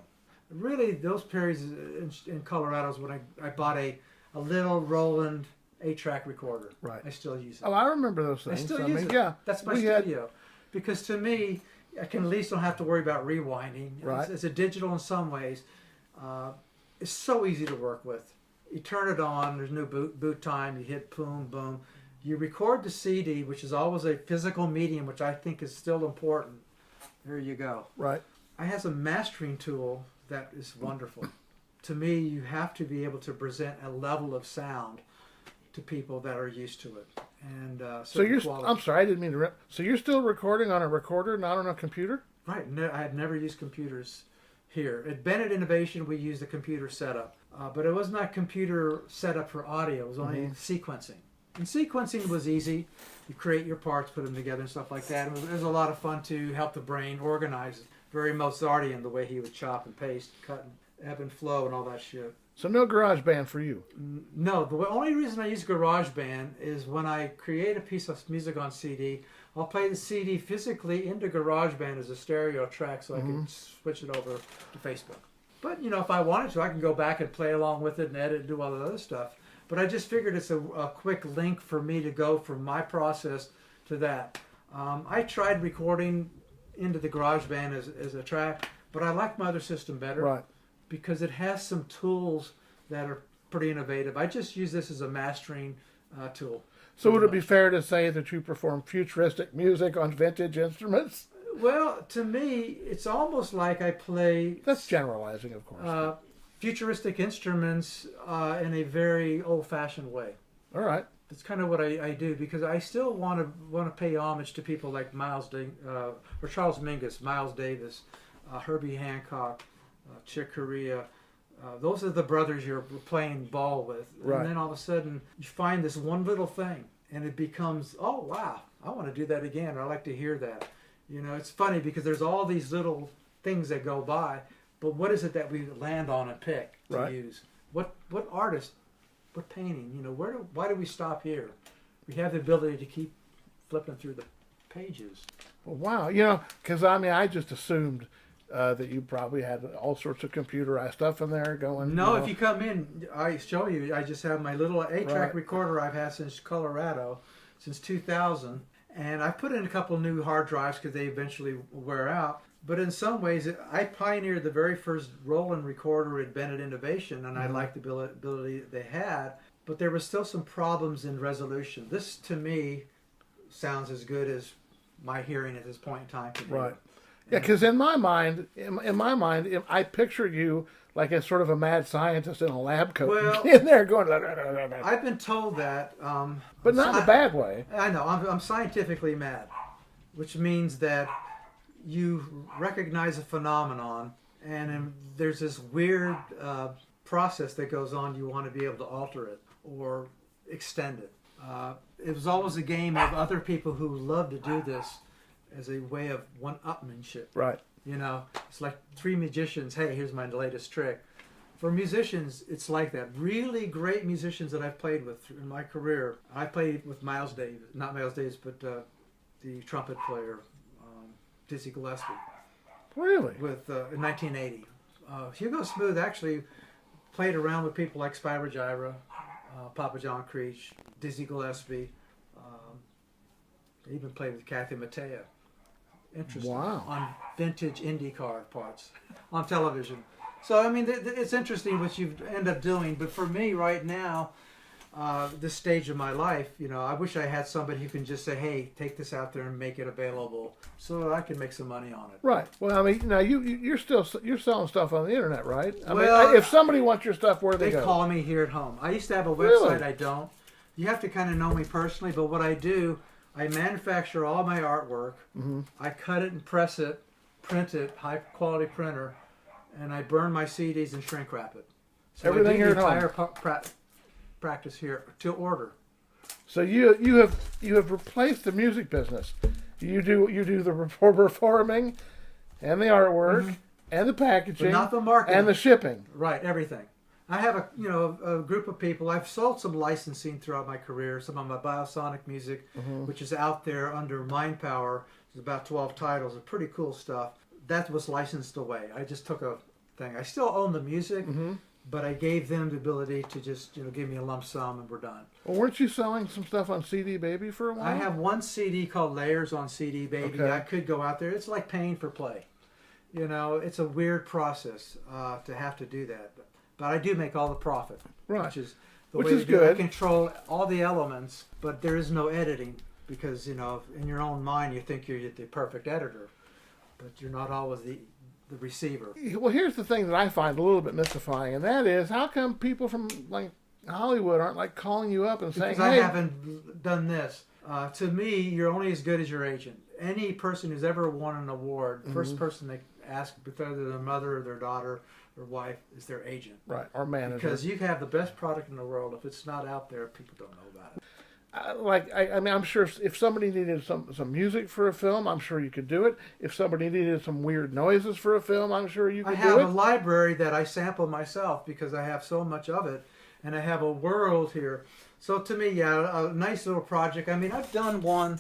Really, those periods in Colorado is when I bought a little Roland 8-track recorder. Right. I still use it. Oh, I remember those things. I still use it. Yeah. That's my studio. Because to me, I can at least don't have to worry about rewinding. Right. It's a digital in some ways. It's so easy to work with. You turn it on, there's no boot time, you hit boom, boom. You record the CD, which is always a physical medium, which I think is still important. There you go. Right. I have a mastering tool that is wonderful. To me, you have to be able to present a level of sound to people that are used to it. And so you're, I'm sorry, I didn't mean to. So you're still recording on a recorder, not on a computer? Right. I had never used computers here. At Bennett Innovation, we used a computer setup. But it was not computer setup for audio. It was only sequencing. And sequencing was easy. You create your parts, put them together and stuff like that. It was a lot of fun to help the brain organize. Very Mozartian, the way he would chop and paste, cut and ebb and flow and all that shit. So no GarageBand for you? No. The only reason I use GarageBand is when I create a piece of music on CD, I'll play the CD physically into GarageBand as a stereo track so I can switch it over to Facebook. But, if I wanted to, I can go back and play along with it and edit and do all the other stuff. But I just figured it's a quick link for me to go from my process to that. I tried recording into the GarageBand as a track, but I like my other system better. Right. Because it has some tools that are pretty innovative. I just use this as a mastering tool. So would it be fair to say that you perform futuristic music on vintage instruments? Well, to me, it's almost like I play... That's generalizing, of course. Futuristic instruments in a very old-fashioned way. All right. That's kind of what I do, because I still want to pay homage to people like or Charles Mingus, Miles Davis, Herbie Hancock, Chick Corea. Those are the brothers you're playing ball with. Right. And then all of a sudden, you find this one little thing, and it becomes, oh, wow, I want to do that again, or I like to hear that. It's funny because there's all these little things that go by, but what is it that we land on and pick to use? What artist, what painting, why do we stop here? We have the ability to keep flipping through the pages. Well, wow, because I just assumed that you probably had all sorts of computerized stuff in there going. No, if you come in, I show you, I just have my little 8-track recorder I've had since Colorado, since 2000. And I put in a couple new hard drives because they eventually wear out. But in some ways, I pioneered the very first Roland recorder at Bennett Innovation, and I liked the ability they had. but there were still some problems in resolution. This, to me, sounds as good as my hearing at this point in time. Right. Yeah, because in my mind, I picture you like as sort of a mad scientist in a lab coat, Well, in there going. I've been told that, but not in a bad way. I know I'm scientifically mad, which means that you recognize a phenomenon, and there's this weird process that goes on. You want to be able to alter it or extend it. It was always a game of other people who love to do this as a way of one-upmanship. Right. You know, it's like three magicians. Hey, here's my latest trick. For musicians, it's like that. Really great musicians that I've played with in my career. I played with Miles Davis, not Miles Davis, but the trumpet player, Dizzy Gillespie. Really? With in 1980. Hugo Smooth actually played around with people like Spyro Gyra, Papa John Creech, Dizzy Gillespie. They even played with Kathy Mattea. Interesting. Wow. On vintage IndyCar parts on television. So, I mean, it's interesting what you end up doing. But for me right now, this stage of my life, you know, I wish I had somebody who can just say, hey, take this out there and make it available so that I can make some money on it. Right. Well, I mean, now you're selling stuff on the internet, right? I Well, mean, if somebody wants your stuff, where do they go? They call me here at home. I used to have a website. Really? I don't. You have to kind of know me personally, but what I do, I manufacture all my artwork. Mm-hmm. I cut it and press it, print it, high quality printer, and I burn my CDs and shrink wrap it. So Everything I do here the at entire practice here to order. So you have replaced the music business. You do the performing, and the artwork, and the packaging, But not the marketing. and the shipping. Right, everything. I have a group of people. I've sold some licensing throughout my career. Some of my Biosonic music, which is out there under Mind Power. There's about 12 titles of pretty cool stuff. That was licensed away. I just took a thing. I still own the music, but I gave them the ability to just give me a lump sum and we're done. Well, weren't you selling some stuff on CD Baby for a while? I have one CD called Layers on CD Baby. Okay. I could go out there. It's like paying for play. You know, it's a weird process to have to do that. But I do make all the profit, Right. which is the Which way is to do it. good. I control all the elements, but there is no editing because, in your own mind you think you're the perfect editor, but you're not always the receiver. Well, here's the thing that I find a little bit mystifying, and that is, how come people from like Hollywood aren't like calling you up and saying, Because I "Hey, haven't done this. To me, you're only as good as your agent. Any person who's ever won an award, first person they ask, whether their mother or their daughter or wife, is their agent. right, our manager"? Because you have the best product in the world. If it's not out there, people don't know about it. I mean, I'm sure if somebody needed some music for a film, I'm sure you could do it. If somebody needed some weird noises for a film, I'm sure you I could have do a it. library that I sample myself because I have so much of it, and I have a world here. So to me, yeah, a nice little project. I mean, I've done one.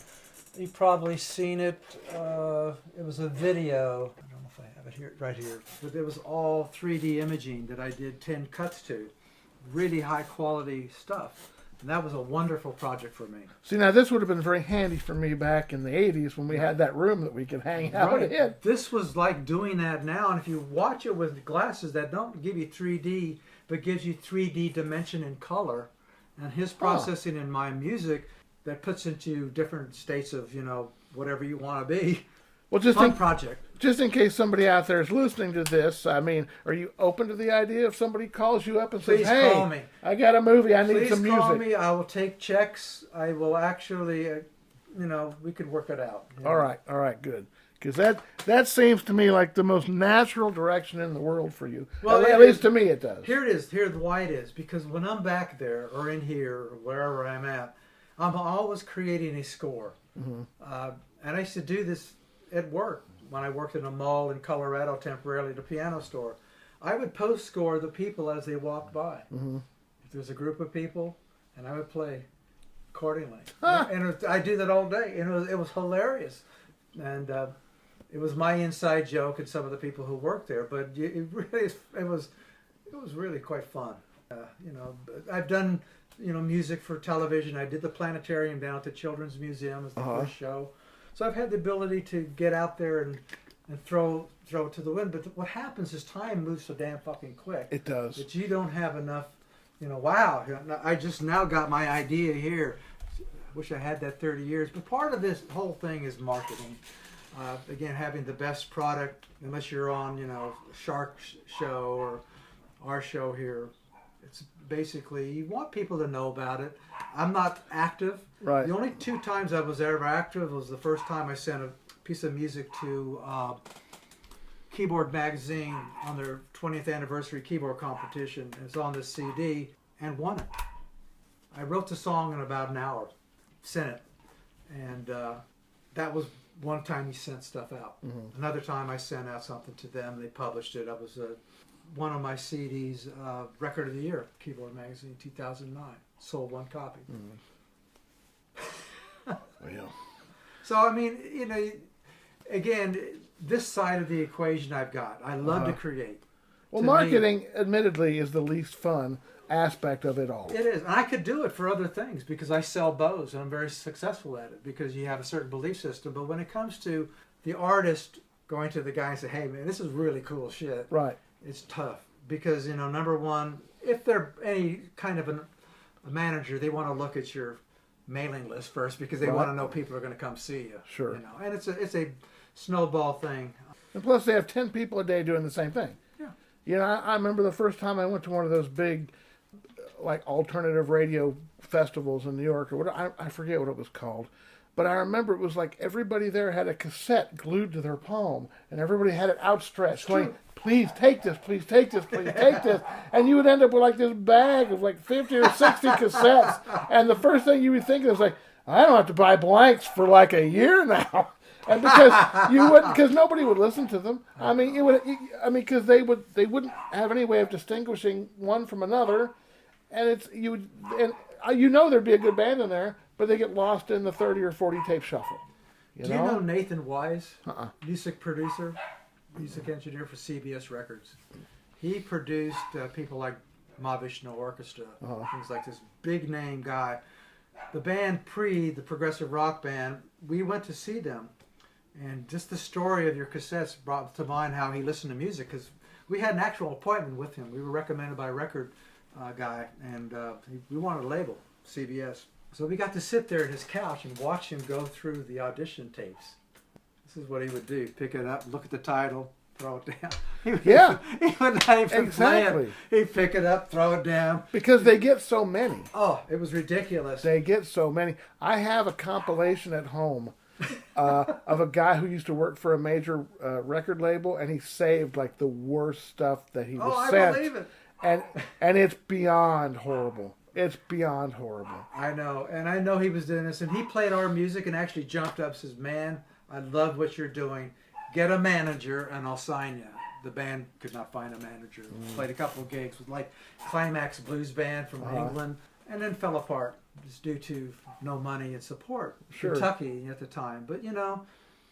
You've probably seen it. It was a video. I don't know if I have it here, right here. But it was all 3D imaging that I did 10 cuts to. Really high quality stuff. And that was a wonderful project for me. See, now this would have been very handy for me back in the 80s when we had that room that we could hang out in. This was like doing that now, and if you watch it with glasses that don't give you 3D, but gives you 3D dimension and color, and his processing in my music that puts into different states of, whatever you want to be. Well, just Fun project. Just in case somebody out there is listening to this, I mean, are you open to the idea if somebody calls you up and Please says, "Hey, call me. I got a movie, I need Please some call music"? me. I will take checks. I will actually, we could work it out. All right, good. Because that seems to me like the most natural direction in the world for you. Well, at least to me it does. Here it is. Here's why it is. Because when I'm back there or in here or wherever I'm at, I'm always creating a score. And I used to do this at work when I worked in a mall in Colorado temporarily at a piano store. I would post score the people as they walked by. If there's a group of people, and I would play accordingly. And I do that all day, and it was hilarious. And it was my inside joke and some of the people who worked there, but it was really quite fun. I've done music for television. I did the planetarium down at the Children's Museum as the first show. So I've had the ability to get out there and throw it to the wind. But what happens is time moves so damn fucking quick. It does. That you don't have enough wow, I just now got my idea here. Wish I had that 30 years. But part of this whole thing is marketing. Again, having the best product, unless you're on, Shark Show or our show here. It's basically, you want people to know about it. I'm not active. Right. The only 2 times I was ever active was the first time I sent a piece of music to Keyboard Magazine on their 20th anniversary keyboard competition. It's on this CD and won it. I wrote the song in about an hour, sent it, and that was one time he sent stuff out. Another time I sent out something to them. They published it. That was one of my CDs, Record of the Year, Keyboard Magazine, 2009. Sold 1 copy. Well. So, I mean, again, this side of the equation I've got. I love to create. Well, To marketing, admittedly, is the least fun aspect of it all. It is. And I could do it for other things because I sell bows and I'm very successful at it because you have a certain belief system. But when it comes to the artist going to the guy and say, hey, man, this is really cool shit. Right. It's tough because, number one, if they're any kind of a manager, they want to look at your mailing list first because they want to know people are going to come see you. Sure. And it's a snowball thing. And plus, they have 10 people a day doing the same thing. Yeah. I remember the first time I went to one of those big, like, alternative radio festivals in New York, or what, I forget what it was called. But I remember it was like everybody there had a cassette glued to their palm, and everybody had it outstretched, going, please take this, please take this, please take this. And you would end up with like this bag of like 50 or 60 cassettes. And the first thing you would think is like, I don't have to buy blanks for like a year now. And because nobody would listen to them. I mean, because they wouldn't have any way of distinguishing one from another. And there'd be a good band in there, but they get lost in the 30 or 40 tape shuffle. Do you know Nathan Wise? Music producer, music engineer for CBS Records. He produced people like Mahavishnu Orchestra, things like this, big name guy. The band the progressive rock band, we went to see them. And just the story of your cassettes brought to mind how he listened to music, because we had an actual appointment with him. We were recommended by a record guy, and we wanted a label, CBS. So we got to sit there at his couch and watch him go through the audition tapes. This is what he would do. Pick it up, look at the title, throw it down. He would not even play it. He'd pick it up, throw it down. Because they get so many. Oh, it was ridiculous. They get so many. I have a compilation at home of a guy who used to work for a major record label, and he saved like the worst stuff that he was sent. I believe it. And it's beyond horrible. It's beyond horrible. I know, and I know he was doing this, and he played our music and actually jumped up and says, man, I love what you're doing. Get a manager and I'll sign you. The band could not find a manager. Played a couple of gigs with like Climax Blues Band from England, and then fell apart just due to no money and support. Sure. Kentucky at the time. But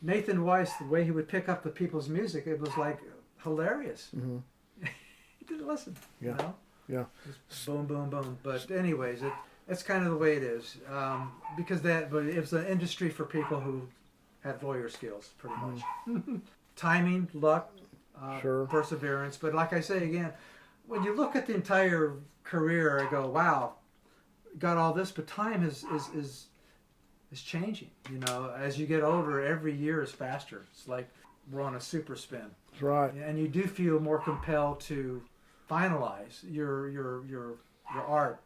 Nathan Weiss, the way he would pick up the people's music, it was like hilarious. He didn't listen. Yeah. Yeah. Just boom, boom, boom. But anyways, it's kind of the way it is. But it was an industry for people who had lawyer skills, pretty much. Timing, luck, perseverance. But like I say again, when you look at the entire career, I go, wow, got all this, but time is changing. As you get older, every year is faster. It's like we're on a super spin. That's right. And you do feel more compelled to finalize your art,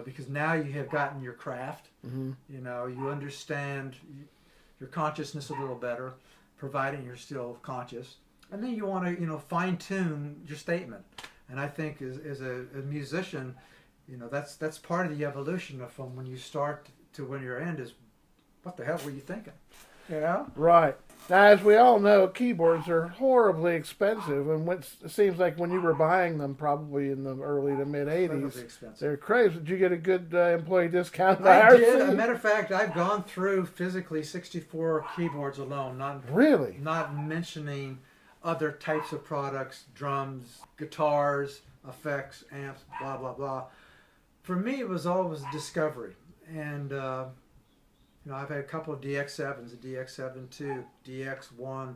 because now you have gotten your craft. You understand your consciousness a little better, providing you're still conscious, and then you want to fine tune your statement. And I think as a musician, that's part of the evolution from when you start to when your end is. What the hell were you thinking? Right. Now, as we all know, keyboards are horribly expensive, and it seems like when you were buying them, probably in the early to mid '80s, they're crazy. Did you get a good employee discount? I did. As a matter of fact, I've gone through physically 64 keyboards alone. Not mentioning other types of products, drums, guitars, effects, amps, blah blah blah. For me, it was always discovery, and I've had a couple of DX7s, a DX7 II, DX1,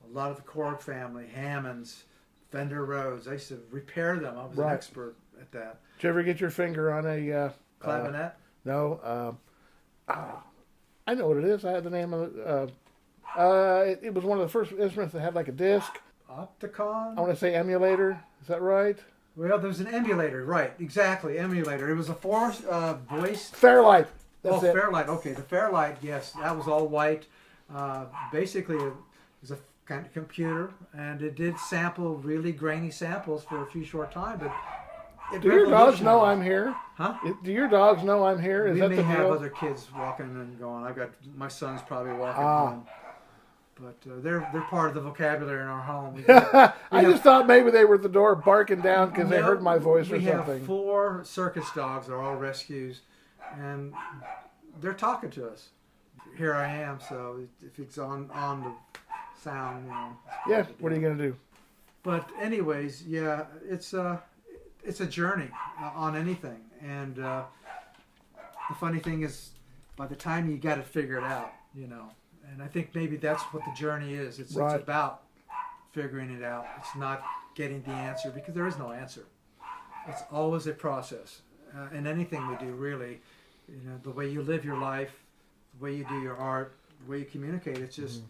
a lot of the Korg family, Hammonds, Fender Rhodes. I used to repair them. I was an expert at that. Did you ever get your finger on a Clavinet? no? I know what it is. I had the name of it. It was one of the first instruments that had like a disc. Opticon? I want to say emulator. Is that right? Well, there's an emulator, right? Exactly, emulator. It was a voice. Fairlight. That's it. Fairlight. Okay, the Fairlight. Yes, that was all white. Basically, it was a kind of computer, and it did sample really grainy samples for a few short time. But do your dogs know I'm here? Huh? Do your dogs know I'm here? Is we that may the have deal? other kids walking and going. I've got my son's probably walking home. But they're part of the vocabulary in our home. I just thought maybe they were at the door barking down because they heard my voice or we something. have 4 circus dogs. They're all rescues, and they're talking to us. Here I am. So if it's on the sound, Yeah. What are you gonna do? But anyways, yeah, it's a journey on anything, and the funny thing is, by the time you got to figure it out, and I think maybe that's what the journey is. It's about figuring it out. It's not getting the answer, because there is no answer. It's always a process. In anything we do, really, the way you live your life, the way you do your art, the way you communicate, it's just,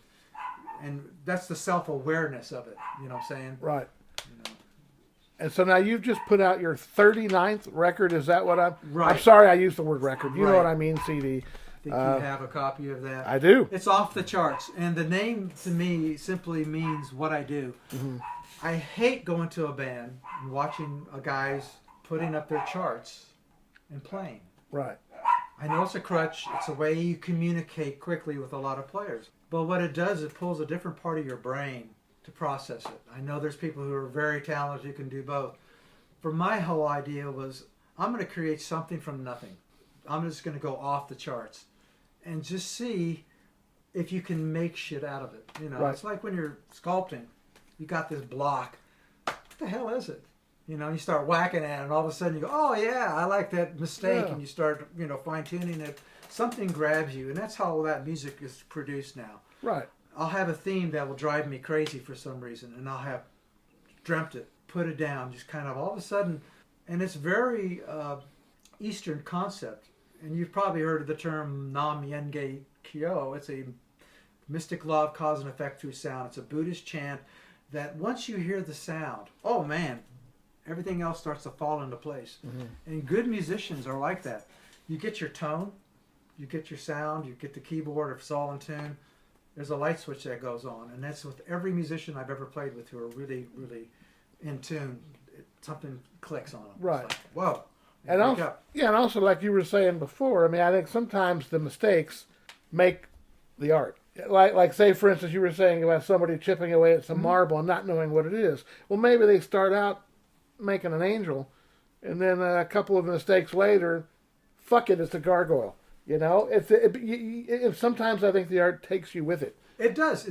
and that's the self-awareness of it, you know what I'm saying? Right. And so now you've just put out your 39th record. Is that what I'm? Right. I'm sorry, I used the word record. You know Right. what I mean, CD. I think you have a copy of that. I do. It's off the charts, and the name to me simply means what I do. I hate going to a band and watching guys putting up their charts and playing. Right. I know it's a crutch. It's a way you communicate quickly with a lot of players. But what it does, it pulls a different part of your brain to process it. I know there's people who are very talented who can do both. For my whole idea was, I'm going to create something from nothing. I'm just going to go off the charts and just see if you can make shit out of it. Right. It's like when you're sculpting. You got this block. What the hell is it? You start whacking at it, and all of a sudden you go, oh yeah, I like that mistake, and you start, fine-tuning it. Something grabs you, and that's how that music is produced now. Right. I'll have a theme that will drive me crazy for some reason, and I'll have dreamt it, put it down, just kind of all of a sudden, and it's very Eastern concept. And you've probably heard of the term Nam Yenge Kyo. It's a mystic law of cause and effect through sound. It's a Buddhist chant that once you hear the sound, oh man, everything else starts to fall into place. And good musicians are like that. You get your tone, you get your sound, you get the keyboard, if it's all in tune, there's a light switch that goes on. And that's with every musician I've ever played with who are really, really in tune. Something clicks on them. Right. It's like, whoa. And also, like you were saying before, I mean, I think sometimes the mistakes make the art. Like say, for instance, you were saying about somebody chipping away at some marble and not knowing what it is. Well, maybe they start out making an angel, and then a couple of mistakes later, fuck it, it's a gargoyle. Sometimes I think the art takes you with it. It does.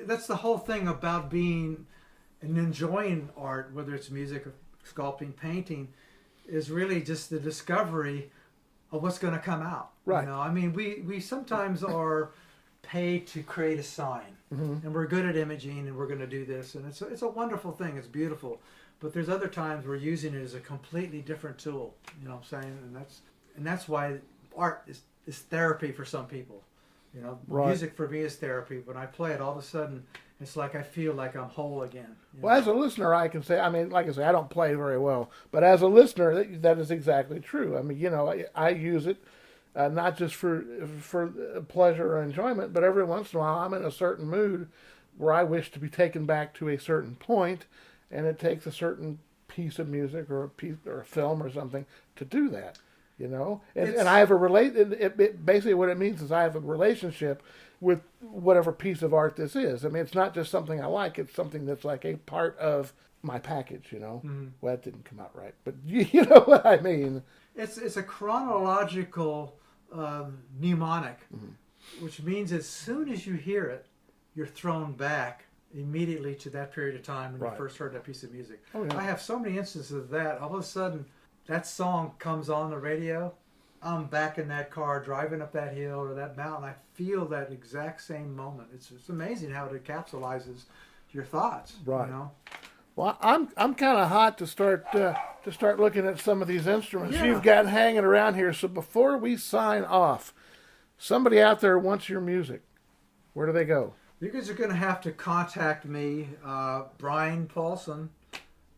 That's the whole thing about being and enjoying art, whether it's music, or sculpting, painting, is really just the discovery of what's going to come out. Right. I mean, we sometimes are paid to create a sign, and we're good at imaging, and we're going to do this, and it's a wonderful thing. It's beautiful, but there's other times we're using it as a completely different tool. You know what I'm saying? And that's why art is therapy for some people. Right. Music for me is therapy. When I play it, all of a sudden, it's like I feel like I'm whole again. Well, as a listener, I can say, I mean, like I say, I don't play very well, but as a listener, that is exactly true. I mean, I use it not just for pleasure or enjoyment, but every once in a while I'm in a certain mood where I wish to be taken back to a certain point, and it takes a certain piece of music or a film or something to do that. And I have basically what it means is I have a relationship with whatever piece of art this is. I mean, it's not just something I like; it's something that's like a part of my package. Well, that didn't come out right, but you know what I mean. It's a chronological mnemonic, which means as soon as you hear it, you're thrown back immediately to that period of time when you first heard that piece of music. Oh, yeah. I have so many instances of that. All of a sudden, that song comes on the radio. I'm back in that car driving up that hill or that mountain. I feel that exact same moment. It's amazing how it encapsulizes your thoughts. Right. Well, I'm kind of hot to start looking at some of these instruments Yeah. you've got hanging around here. So before we sign off, somebody out there wants your music. Where do they go? You guys are going to have to contact me, Brian Paulson,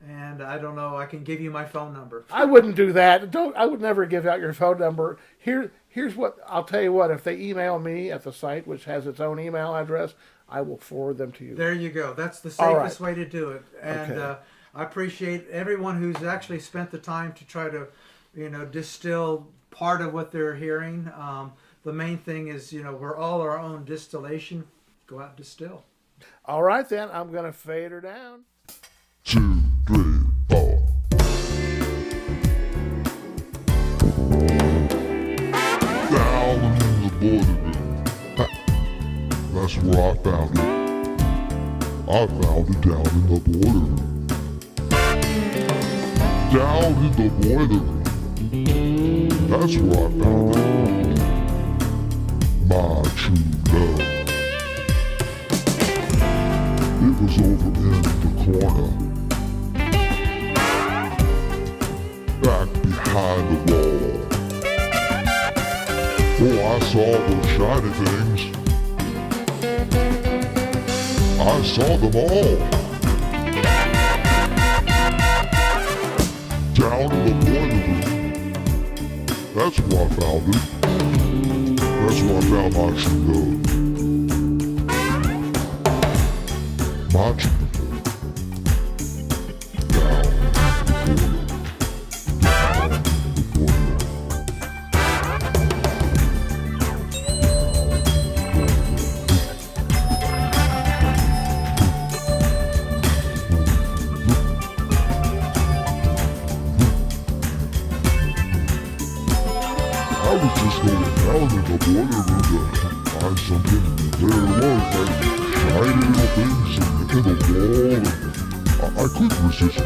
and I don't know. I can give you my phone number. I wouldn't do that. I would never give out your phone number. Here's what I'll tell you. What if they email me at the site, which has its own email address, I will forward them to you. There you go. That's the All safest right. way to do it. And Okay. I appreciate everyone who's actually spent the time to try to, distill part of what they're hearing. The main thing is, we're all our own distillation. Go out and distill. All right, then. I'm going to fade her down. 2, 3, 4. Down in the border room. Ha. That's where I found it. I found it down in the boiler room. Down in the boiler room. That's where I found it. My true love. It was over in the corner. Back behind the wall. Oh, I saw those shiny things. I saw them all. Down in the boiler room. That's where I found it. That's where I found my true love. My true love. Down in the boiler. Down in the boiler. I was just going down in the boiler room to find something. There was like shiny little things in the wall. And I couldn't resist